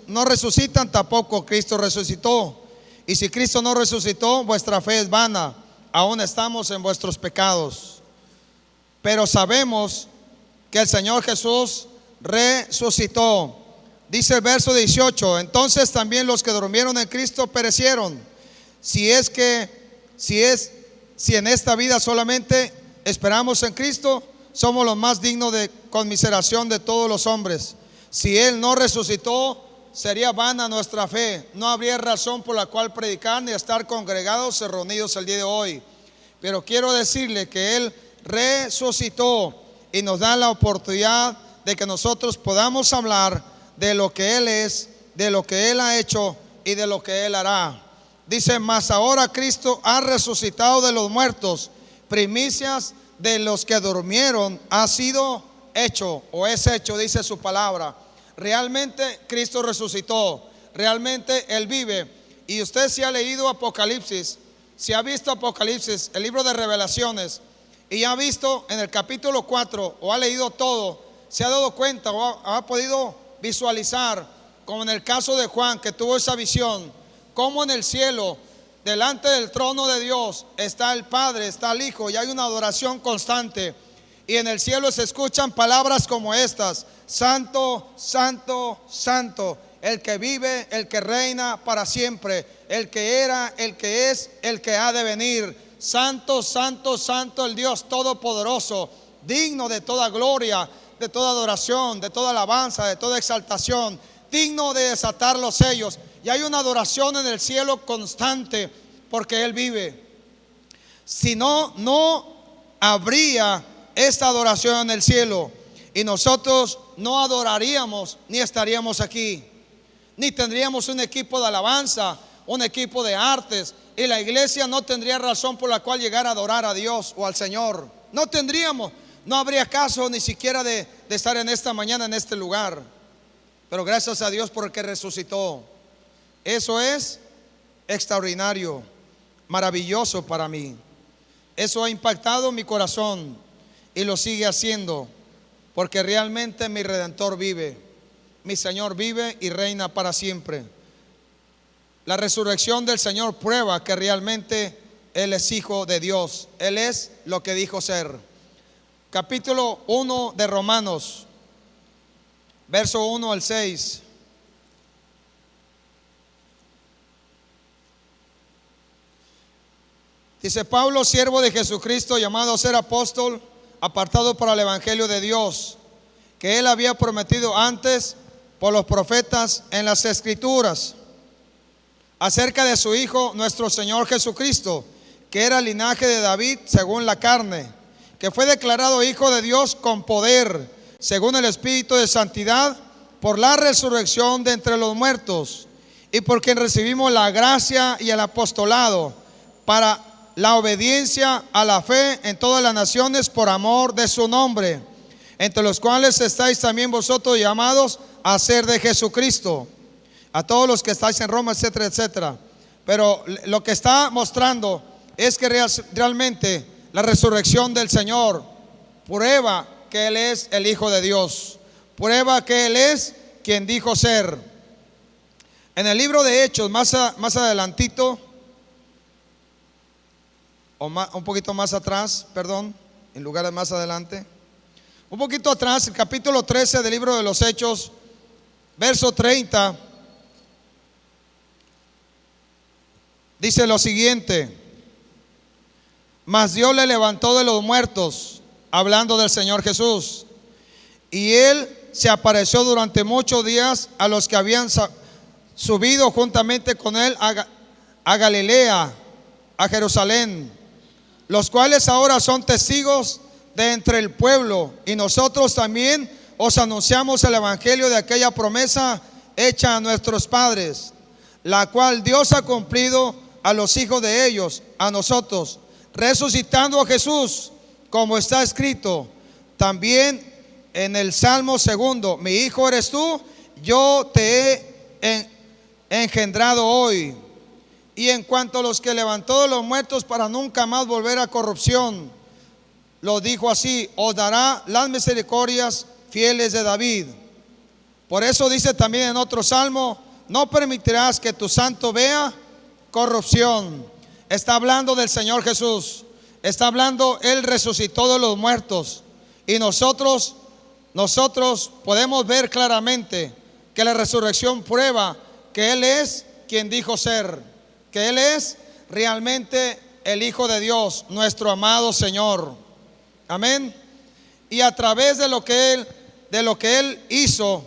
no resucitan, tampoco Cristo resucitó. Y si Cristo no resucitó, vuestra fe es vana, aún estamos en vuestros pecados. Pero sabemos que el Señor Jesús resucitó. Dice el verso 18: entonces también los que durmieron en Cristo perecieron. Si en esta vida solamente esperamos en Cristo, somos los más dignos de conmiseración de todos los hombres. Si Él no resucitó, sería vana nuestra fe. No habría razón por la cual predicar ni estar congregados y reunidos el día de hoy. Pero quiero decirle que Él resucitó y nos da la oportunidad de que nosotros podamos hablar de lo que Él es, de lo que Él ha hecho y de lo que Él hará. Dice: mas ahora Cristo ha resucitado de los muertos, primicias de los que durmieron, ha sido hecho o es hecho, dice su palabra. Realmente Cristo resucitó, realmente Él vive. Y usted, si ha leído Apocalipsis, si ha visto Apocalipsis, el libro de Revelaciones, y ha visto en el capítulo 4 o ha leído todo, se ha dado cuenta o ha podido visualizar, como en el caso de Juan, que tuvo esa visión, como en el cielo delante del trono de Dios está el Padre, está el Hijo, y hay una adoración constante. Y en el cielo se escuchan palabras como estas: Santo, Santo, Santo, el que vive, el que reina para siempre, el que era, el que es, el que ha de venir. Santo, Santo, Santo, el Dios Todopoderoso, digno de toda gloria, de toda adoración, de toda alabanza, de toda exaltación, digno de desatar los sellos. Y hay una adoración en el cielo constante, porque Él vive. Si no, no habría esta adoración en el cielo, y nosotros no adoraríamos ni estaríamos aquí, ni tendríamos un equipo de alabanza, un equipo de artes, y la iglesia no tendría razón por la cual llegar a adorar a Dios o al Señor. No tendríamos, no habría caso ni siquiera de estar en esta mañana en este lugar. Pero gracias a Dios porque resucitó. Eso es extraordinario, maravilloso para mí. Eso ha impactado mi corazón y lo sigue haciendo, porque realmente mi Redentor vive, mi Señor vive y reina para siempre. La resurrección del Señor prueba que realmente Él es Hijo de Dios. Él es lo que dijo ser. Capítulo 1 de Romanos, verso 1 al 6. Dice: Pablo, siervo de Jesucristo, llamado a ser apóstol, apartado para el evangelio de Dios, que Él había prometido antes por los profetas en las Escrituras, acerca de su Hijo, nuestro Señor Jesucristo, que era linaje de David según la carne, que fue declarado Hijo de Dios con poder, según el Espíritu de santidad, por la resurrección de entre los muertos, y por quien recibimos la gracia y el apostolado para la obediencia a la fe en todas las naciones por amor de su nombre, entre los cuales estáis también vosotros llamados a ser de Jesucristo. A todos los que estáis en Roma, etcétera, etcétera. Pero lo que está mostrando es que realmente la resurrección del Señor prueba que Él es el Hijo de Dios, prueba que Él es quien dijo ser. En el libro de Hechos, más adelantito, un poquito más atrás, perdón, en lugar de más adelante, un poquito atrás, el capítulo 13 del libro de los Hechos, verso 30, dice lo siguiente: mas Dios le levantó de los muertos, hablando del Señor Jesús, y Él se apareció durante muchos días a los que habían subido juntamente con Él a Galilea, a Jerusalén, los cuales ahora son testigos de entre el pueblo. Y nosotros también os anunciamos el evangelio de aquella promesa hecha a nuestros padres, la cual Dios ha cumplido a los hijos de ellos, a nosotros, resucitando a Jesús, como está escrito también en el Salmo 2: mi hijo eres tú, yo te he engendrado hoy. Y en cuanto a los que levantó de los muertos para nunca más volver a corrupción, lo dijo así: os dará las misericordias fieles de David. Por eso dice también en otro salmo: no permitirás que tu santo vea corrupción. Está hablando del Señor Jesús, está hablando, Él resucitó de los muertos, y nosotros podemos ver claramente que la resurrección prueba que Él es quien dijo ser, que Él es realmente el Hijo de Dios, nuestro amado Señor. Amén. Y a través de lo que Él hizo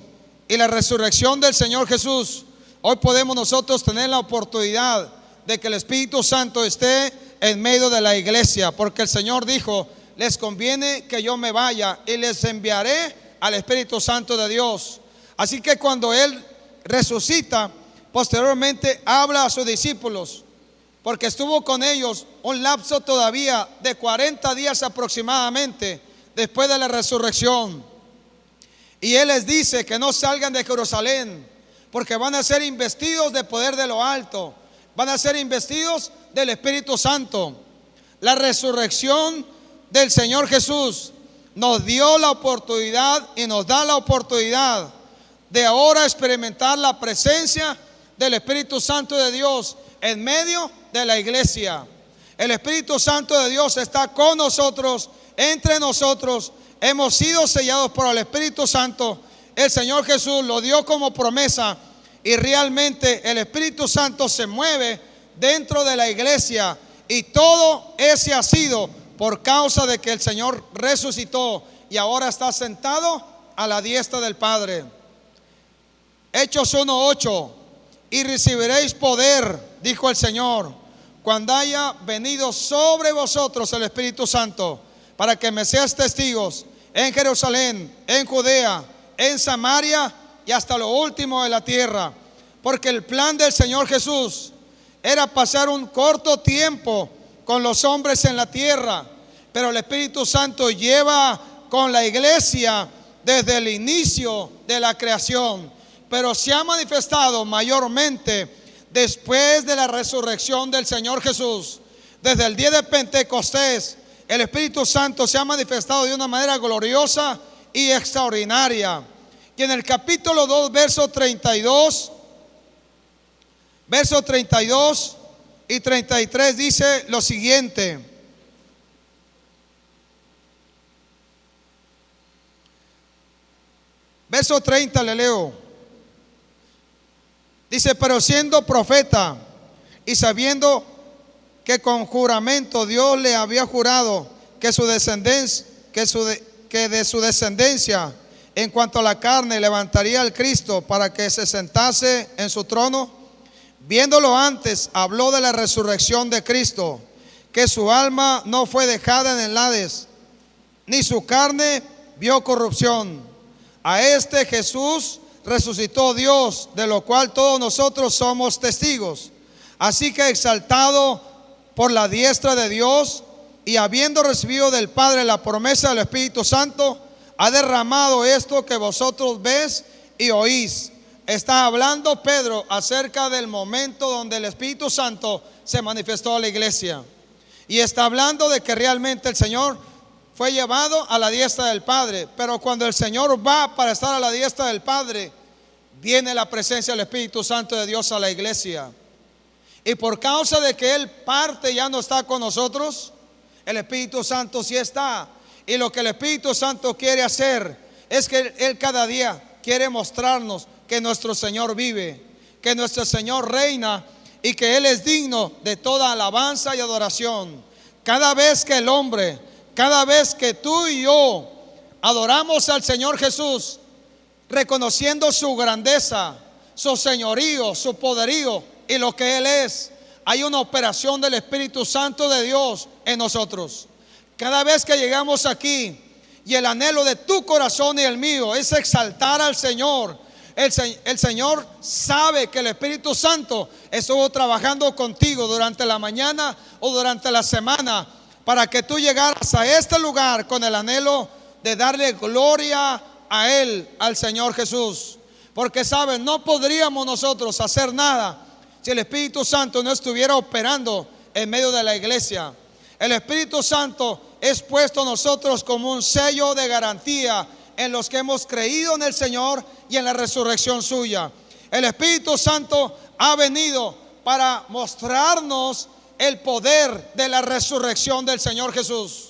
y la resurrección del Señor Jesús, hoy podemos nosotros tener la oportunidad de que el Espíritu Santo esté en medio de la iglesia, porque el Señor dijo: les conviene que yo me vaya y les enviaré al Espíritu Santo de Dios. Así que cuando Él resucita, posteriormente habla a sus discípulos, porque estuvo con ellos un lapso todavía de 40 días aproximadamente después de la resurrección, y Él les dice que no salgan de Jerusalén, porque van a ser investidos de poder de lo alto, van a ser investidos del Espíritu Santo. La resurrección del Señor Jesús nos dio la oportunidad y nos da la oportunidad de ahora experimentar la presencia del Espíritu Santo de Dios, en medio de la iglesia. El Espíritu Santo de Dios está con nosotros, entre nosotros. Hemos sido sellados por el Espíritu Santo. El Señor Jesús lo dio como promesa y realmente el Espíritu Santo se mueve dentro de la iglesia, y todo ese ha sido por causa de que el Señor resucitó y ahora está sentado a la diestra del Padre. Hechos 1:8: y recibiréis poder, dijo el Señor, cuando haya venido sobre vosotros el Espíritu Santo, para que me seas testigos en Jerusalén, en Judea, en Samaria y hasta lo último de la tierra. Porque el plan del Señor Jesús era pasar un corto tiempo con los hombres en la tierra, pero el Espíritu Santo lleva con la iglesia desde el inicio de la creación, pero se ha manifestado mayormente después de la resurrección del Señor Jesús. Desde el día de Pentecostés, el Espíritu Santo se ha manifestado de una manera gloriosa y extraordinaria. Y en el capítulo 2, verso 32 y 33 dice lo siguiente: verso 30 le leo. Dice: pero siendo profeta y sabiendo que con juramento Dios le había jurado que de su descendencia en cuanto a la carne levantaría al Cristo para que se sentase en su trono, viéndolo antes, habló de la resurrección de Cristo, que su alma no fue dejada en el Hades, ni su carne vio corrupción. A este Jesús resucitó Dios, de lo cual todos nosotros somos testigos. Así que, exaltado por la diestra de Dios y habiendo recibido del Padre la promesa del Espíritu Santo, ha derramado esto que vosotros ves y oís. Está hablando Pedro acerca del momento donde el Espíritu Santo se manifestó a la iglesia, y está hablando de que realmente el Señor fue llevado a la diestra del Padre. Pero cuando el Señor va para estar a la diestra del Padre, viene la presencia del Espíritu Santo de Dios a la iglesia. Y por causa de que Él parte, ya no está con nosotros, el Espíritu Santo sí está. Y lo que el Espíritu Santo quiere hacer es que Él cada día quiere mostrarnos que nuestro Señor vive, que nuestro Señor reina y que Él es digno de toda alabanza y adoración. Cada vez que el hombre, cada vez que tú y yo adoramos al Señor Jesús, reconociendo su grandeza, su señorío, su poderío y lo que Él es, hay una operación del Espíritu Santo de Dios en nosotros. Cada vez que llegamos aquí y el anhelo de tu corazón y el mío es exaltar al Señor, el Señor sabe que el Espíritu Santo estuvo trabajando contigo durante la mañana o durante la semana para que tú llegaras a este lugar con el anhelo de darle gloria a Él, al Señor Jesús. Porque saben, no podríamos nosotros hacer nada si el Espíritu Santo no estuviera operando en medio de la iglesia. El Espíritu Santo es puesto a nosotros como un sello de garantía en los que hemos creído en el Señor y en la resurrección suya. El Espíritu Santo ha venido para mostrarnos el poder de la resurrección del Señor Jesús.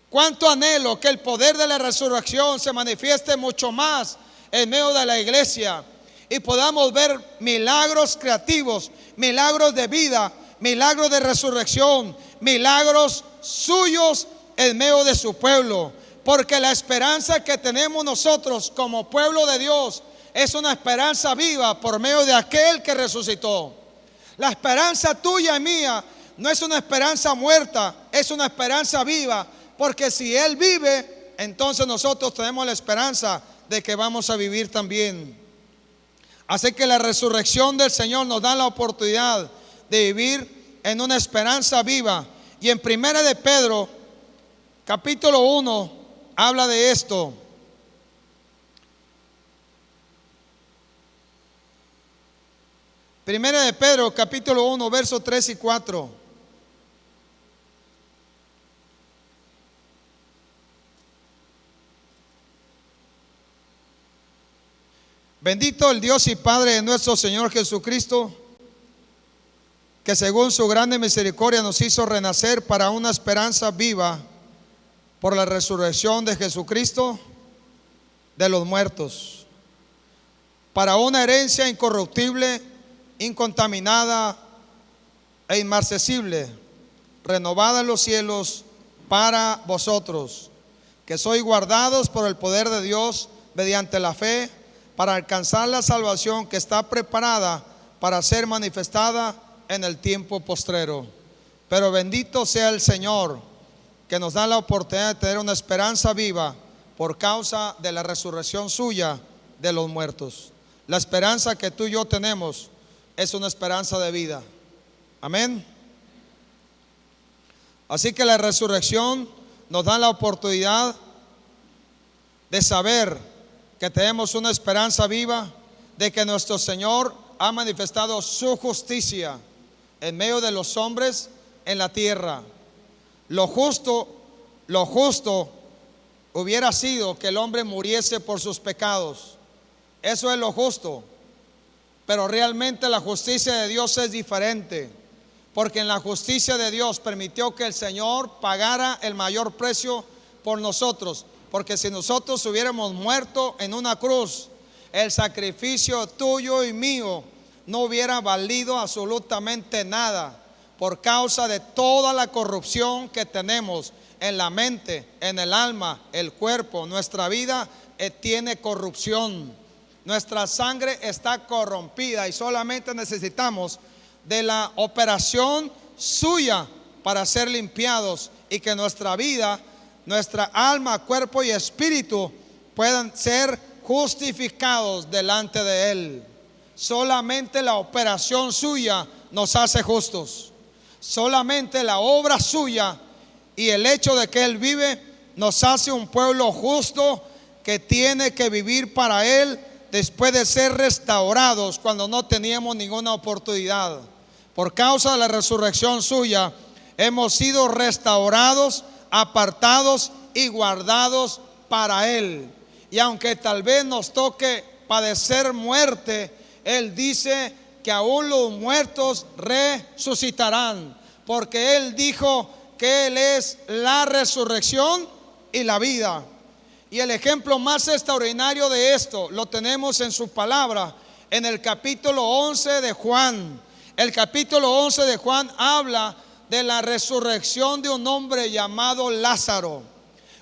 Cuánto anhelo que el poder de la resurrección se manifieste mucho más en medio de la iglesia y podamos ver milagros creativos, milagros de vida, milagros de resurrección, milagros suyos en medio de su pueblo. Porque la esperanza que tenemos nosotros como pueblo de Dios es una esperanza viva por medio de aquel que resucitó. La esperanza tuya y mía no es una esperanza muerta, es una esperanza viva. Porque si Él vive, entonces nosotros tenemos la esperanza de que vamos a vivir también. Así que la resurrección del Señor nos da la oportunidad de vivir en una esperanza viva. Y en Primera de Pedro, capítulo 1, habla de esto. Primera de Pedro, capítulo 1, versos 3 y 4. Bendito el Dios y Padre de nuestro Señor Jesucristo, que según su grande misericordia nos hizo renacer para una esperanza viva por la resurrección de Jesucristo de los muertos, para una herencia incorruptible, incontaminada e inmarcesible, renovada en los cielos para vosotros, que sois guardados por el poder de Dios mediante la fe, para alcanzar la salvación que está preparada para ser manifestada en el tiempo postrero. Pero bendito sea el Señor, que nos da la oportunidad de tener una esperanza viva por causa de la resurrección suya de los muertos. La esperanza que tú y yo tenemos es una esperanza de vida. Amén. Así que la resurrección nos da la oportunidad de saber que tenemos una esperanza viva, de que nuestro Señor ha manifestado su justicia en medio de los hombres en la tierra. Lo justo hubiera sido que el hombre muriese por sus pecados. Eso es lo justo. Pero realmente la justicia de Dios es diferente, porque en la justicia de Dios permitió que el Señor pagara el mayor precio por nosotros. Porque si nosotros hubiéramos muerto en una cruz, el sacrificio tuyo y mío no hubiera valido absolutamente nada, por causa de toda la corrupción que tenemos en la mente, en el alma, el cuerpo. Nuestra vida tiene corrupción, nuestra sangre está corrompida y solamente necesitamos de la operación suya para ser limpiados y que nuestra vida, nuestra alma, cuerpo y espíritu puedan ser justificados delante de Él. Solamente la operación suya nos hace justos. Solamente la obra suya y el hecho de que Él vive nos hace un pueblo justo que tiene que vivir para Él después de ser restaurados cuando no teníamos ninguna oportunidad. Por causa de la resurrección suya hemos sido restaurados, apartados y guardados para Él. Y aunque tal vez nos toque padecer muerte, Él dice que aún los muertos resucitarán, porque Él dijo que Él es la resurrección y la vida. Y el ejemplo más extraordinario de esto lo tenemos en su palabra, en el capítulo 11 de Juan. El capítulo 11 de Juan habla de la resurrección de un hombre llamado Lázaro.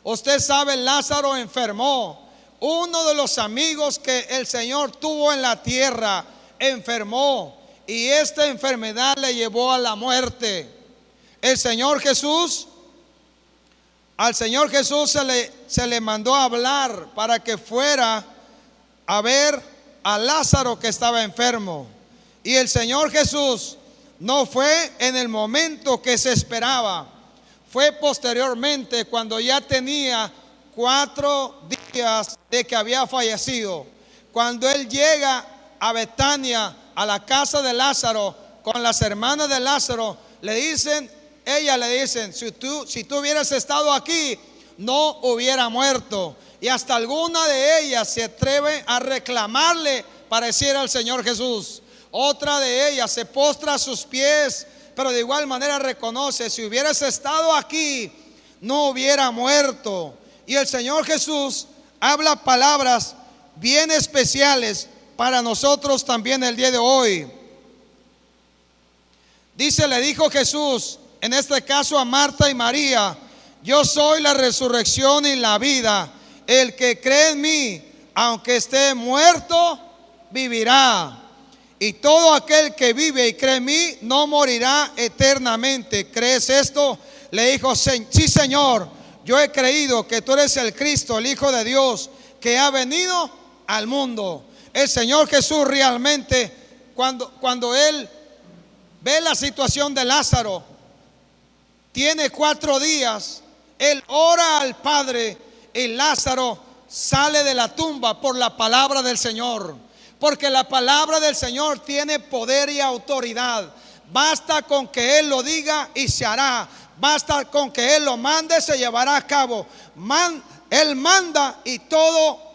Usted sabe, Lázaro enfermó. Uno de los amigos que el Señor tuvo en la tierra enfermó, y esta enfermedad le llevó a la muerte. El Señor Jesús, al Señor Jesús se le mandó a hablar para que fuera a ver a Lázaro que estaba enfermo. Y el Señor Jesús no fue en el momento que se esperaba, fue posteriormente, cuando ya tenía 4 días de que había fallecido. Cuando Él llega a Betania, a la casa de Lázaro, con las hermanas de Lázaro, ellas le dicen, si tú hubieras estado aquí, no hubiera muerto. Y hasta alguna de ellas se atreve a reclamarle pareciera al Señor Jesús. Otra de ellas se postra a sus pies, pero de igual manera reconoce, si hubieras estado aquí, no hubiera muerto. Y el Señor Jesús habla palabras bien especiales para nosotros también el día de hoy. Dice, le dijo Jesús, en este caso a Marta y María: yo soy la resurrección y la vida. El que cree en mí, aunque esté muerto, vivirá. Y todo aquel que vive y cree en mí no morirá eternamente. ¿Crees esto? Le dijo, sí, Señor, yo he creído que tú eres el Cristo, el Hijo de Dios, que ha venido al mundo. El Señor Jesús realmente, cuando Él ve la situación de Lázaro, tiene 4 días, Él ora al Padre y Lázaro sale de la tumba por la palabra del Señor. Porque la palabra del Señor tiene poder y autoridad. Basta con que Él lo diga y se hará. Basta con que Él lo mande, se llevará a cabo. Él manda y todo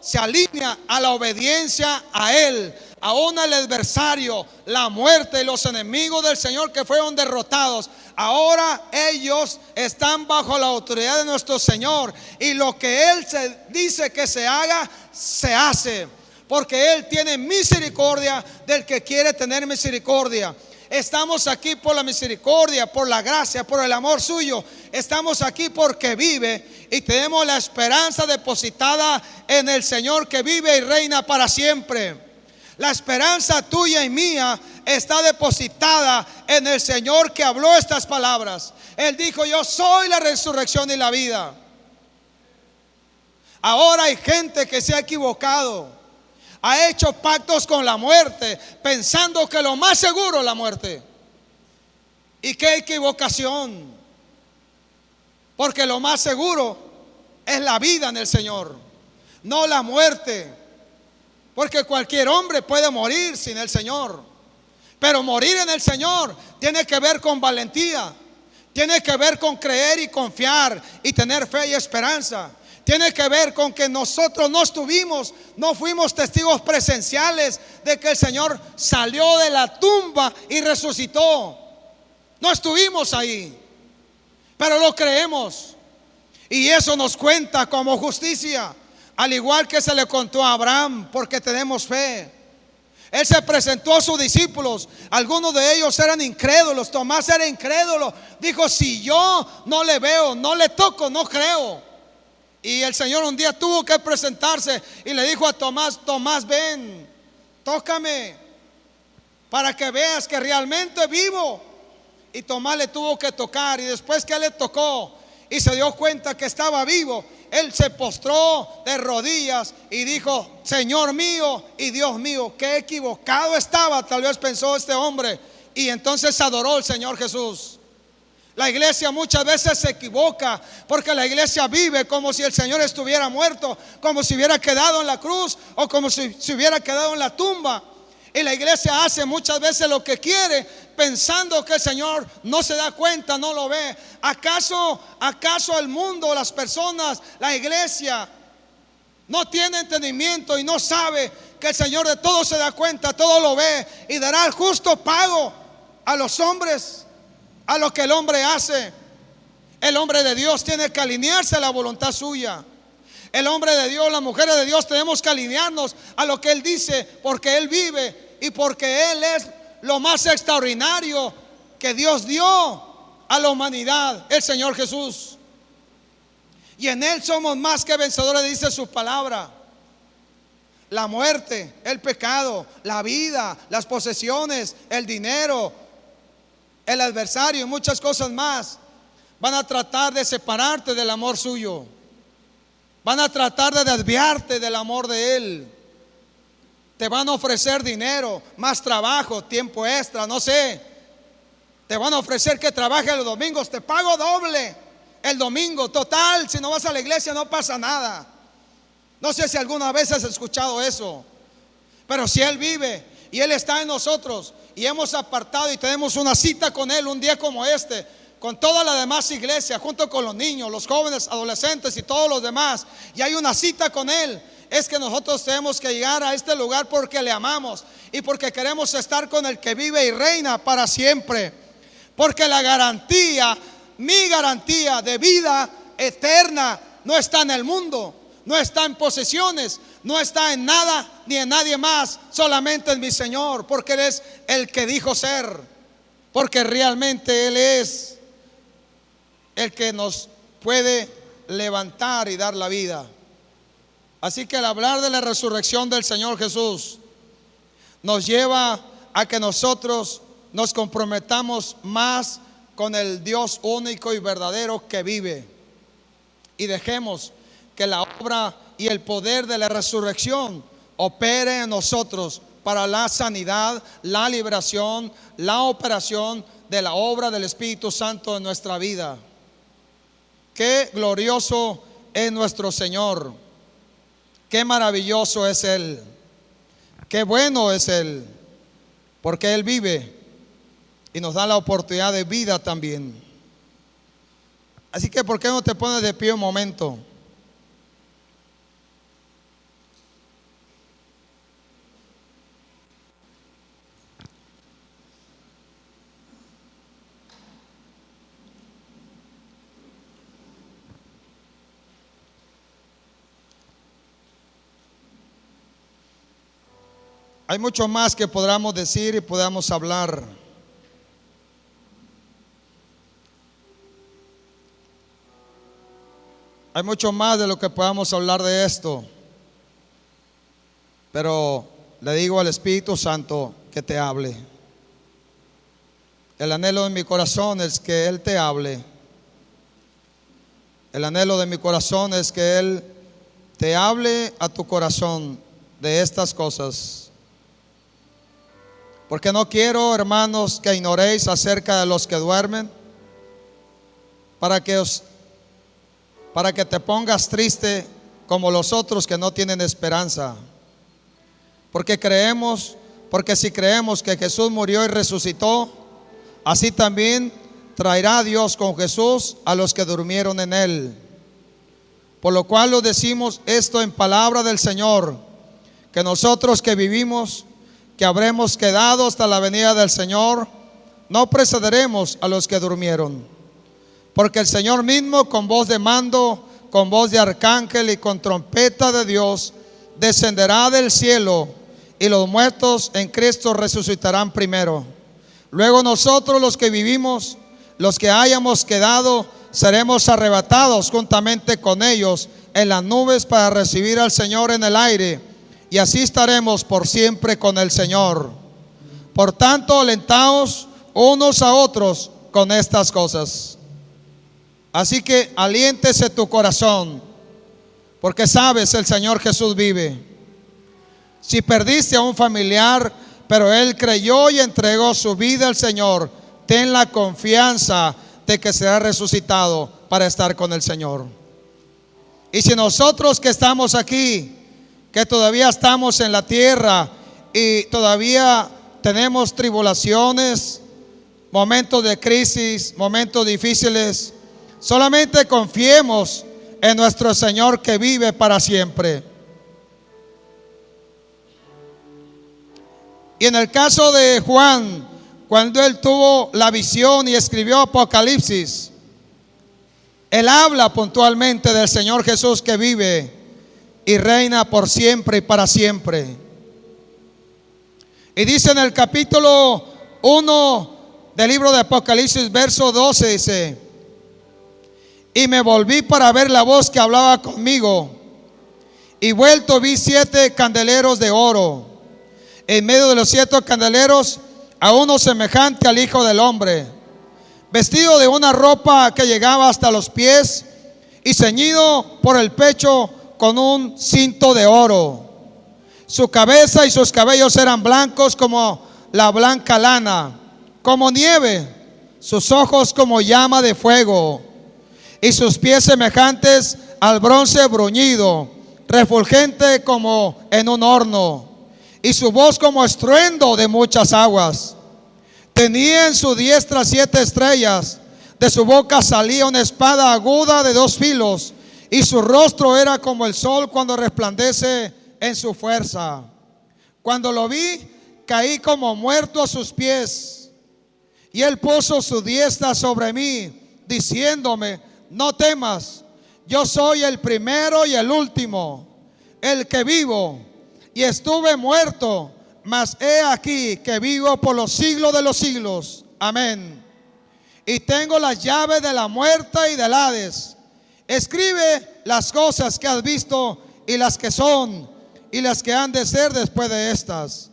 se alinea a la obediencia a Él, aún el adversario, la muerte y los enemigos del Señor que fueron derrotados, ahora ellos están bajo la autoridad de nuestro Señor, y lo que Él dice que se haga, se hace, porque Él tiene misericordia del que quiere tener misericordia. Estamos aquí por la misericordia, por la gracia, por el amor suyo. Estamos aquí porque vive, y tenemos la esperanza depositada en el Señor que vive y reina para siempre. La esperanza tuya y mía está depositada en el Señor que habló estas palabras. Él dijo: yo soy la resurrección y la vida. Ahora hay gente que se ha equivocado, ha hecho pactos con la muerte, pensando que lo más seguro es la muerte. Y qué equivocación, porque lo más seguro es la vida en el Señor, no la muerte. Porque cualquier hombre puede morir sin el Señor, pero morir en el Señor tiene que ver con valentía, tiene que ver con creer y confiar y tener fe y esperanza. Tiene que ver con que nosotros no fuimos testigos presenciales de que el Señor salió de la tumba y resucitó. No estuvimos ahí, pero lo creemos, y eso nos cuenta como justicia, al igual que se le contó a Abraham, porque tenemos fe. Él se presentó a sus discípulos, algunos de ellos eran incrédulos. Tomás era incrédulo, dijo: si yo no le veo, no le toco, no creo. Y el Señor un día tuvo que presentarse y le dijo a Tomás: Tomás, ven, tócame para que veas que realmente vivo. Y Tomás le tuvo que tocar, y después que él le tocó y se dio cuenta que estaba vivo, él se postró de rodillas y dijo: Señor mío y Dios mío. Qué equivocado estaba, tal vez pensó este hombre, y entonces adoró al Señor Jesús. La iglesia muchas veces se equivoca, porque la iglesia vive como si el Señor estuviera muerto, como si hubiera quedado en la cruz, o como si hubiera quedado en la tumba. Y la iglesia hace muchas veces lo que quiere, pensando que el Señor no se da cuenta, no lo ve. ¿Acaso el mundo, las personas, la iglesia no tiene entendimiento y no sabe que el Señor de todo se da cuenta, todo lo ve, y dará el justo pago a los hombres, a lo que el hombre hace? El hombre de Dios tiene que alinearse a la voluntad suya. El hombre de Dios, las mujeres de Dios, tenemos que alinearnos a lo que Él dice, porque Él vive y porque Él es lo más extraordinario que Dios dio a la humanidad, el Señor Jesús. Y en Él somos más que vencedores, dice su palabra. La muerte, el pecado, la vida, las posesiones, el dinero, el adversario y muchas cosas más van a tratar de separarte del amor suyo. Van a tratar de desviarte del amor de Él. Te van a ofrecer dinero, más trabajo, tiempo extra, no sé. Te van a ofrecer que trabajes los domingos. Te pago doble el domingo. Total, si no vas a la iglesia no pasa nada. No sé si alguna vez has escuchado eso. Pero si Él vive y Él está en nosotros, y hemos apartado y tenemos una cita con Él un día como este, con toda la demás iglesia, junto con los niños, los jóvenes, adolescentes y todos los demás, y hay una cita con Él, es que nosotros tenemos que llegar a este lugar porque le amamos y porque queremos estar con el que vive y reina para siempre. Porque la garantía, mi garantía de vida eterna, no está en el mundo, no está en posesiones, no está en nada ni en nadie más, solamente en mi Señor, porque Él es el que dijo ser, porque realmente Él es el que nos puede levantar y dar la vida. Así que al hablar de la resurrección del Señor Jesús, nos lleva a que nosotros nos comprometamos más con el Dios único y verdadero que vive, y dejemos que la obra y el poder de la resurrección opere en nosotros para la sanidad, la liberación, la operación de la obra del Espíritu Santo en nuestra vida. Qué glorioso es nuestro Señor, qué maravilloso es Él, qué bueno es Él, porque Él vive y nos da la oportunidad de vida también. Así que ¿por qué no te pones de pie un momento? Hay mucho más que podamos decir y podamos hablar. Hay mucho más de lo que podamos hablar de esto. Pero le digo al Espíritu Santo que te hable. El anhelo de mi corazón es que Él te hable. El anhelo de mi corazón es que Él te hable a tu corazón de estas cosas. Porque no quiero, hermanos, que ignoréis acerca de los que duermen, para que te pongas triste como los otros que no tienen esperanza. Porque si creemos que Jesús murió y resucitó, así también traerá Dios con Jesús a los que durmieron en Él. Por lo cual lo decimos esto en palabra del Señor, que nosotros que vivimos, que habremos quedado hasta la venida del Señor, no precederemos a los que durmieron. Porque el Señor mismo, con voz de mando, con voz de arcángel y con trompeta de Dios, descenderá del cielo, y los muertos en Cristo resucitarán primero. Luego nosotros, los que vivimos, los que hayamos quedado, seremos arrebatados juntamente con ellos en las nubes para recibir al Señor en el aire, y así estaremos por siempre con el Señor. Por tanto, alentaos unos a otros con estas cosas. Así que aliéntese tu corazón, porque sabes, el Señor Jesús vive. Si perdiste a un familiar, pero él creyó y entregó su vida al Señor, ten la confianza de que será resucitado para estar con el Señor. Y si nosotros que estamos aquí, que todavía estamos en la tierra y todavía tenemos tribulaciones, momentos de crisis, momentos difíciles, solamente confiemos en nuestro Señor que vive para siempre. Y en el caso de Juan, cuando él tuvo la visión y escribió Apocalipsis, él habla puntualmente del Señor Jesús que vive y reina por siempre y para siempre. Y dice en el capítulo 1 del libro de Apocalipsis, verso 12, dice: y me volví para ver la voz que hablaba conmigo, y vuelto vi 7 candeleros de oro. En medio de los 7 candeleros, a uno semejante al Hijo del Hombre, vestido de una ropa que llegaba hasta los pies, y ceñido por el pecho con un cinto de oro. Su cabeza y sus cabellos eran blancos como la blanca lana, como nieve, sus ojos como llama de fuego, y sus pies semejantes al bronce bruñido, refulgente como en un horno, y su voz como estruendo de muchas aguas. Tenía en su diestra 7 estrellas, de su boca salía una espada aguda de 2 filos, y su rostro era como el sol cuando resplandece en su fuerza. Cuando lo vi, caí como muerto a sus pies, y él puso su diestra sobre mí, diciéndome: no temas, yo soy el primero y el último, el que vivo, y estuve muerto, mas he aquí que vivo por los siglos de los siglos. Amén. Y tengo las llaves de la muerte y del Hades. Escribe las cosas que has visto, y las que son, y las que han de ser después de estas.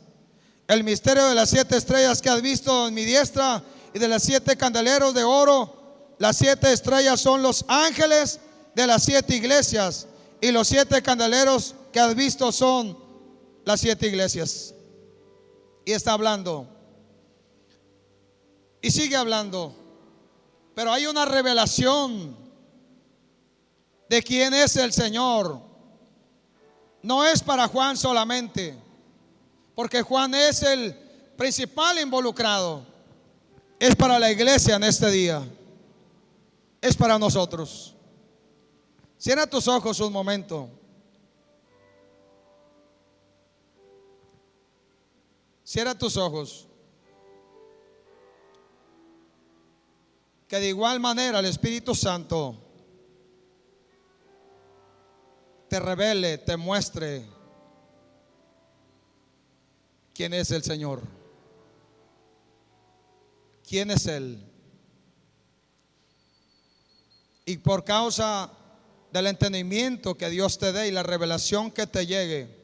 El misterio de las 7 estrellas que has visto en mi diestra, y de los 7 candeleros de oro. Las 7 estrellas son los ángeles de las 7 iglesias, y los 7 candeleros que has visto son las 7 iglesias. Y está hablando, y sigue hablando, pero hay una revelación de quién es el Señor. No es para Juan solamente, porque Juan es el principal involucrado. Es para la iglesia en este día, es para nosotros. Cierra tus ojos un momento. Cierra tus ojos. Que de igual manera el Espíritu Santo te revele, te muestre quién es el Señor. ¿Quién es Él? Y por causa del entendimiento que Dios te dé y la revelación que te llegue,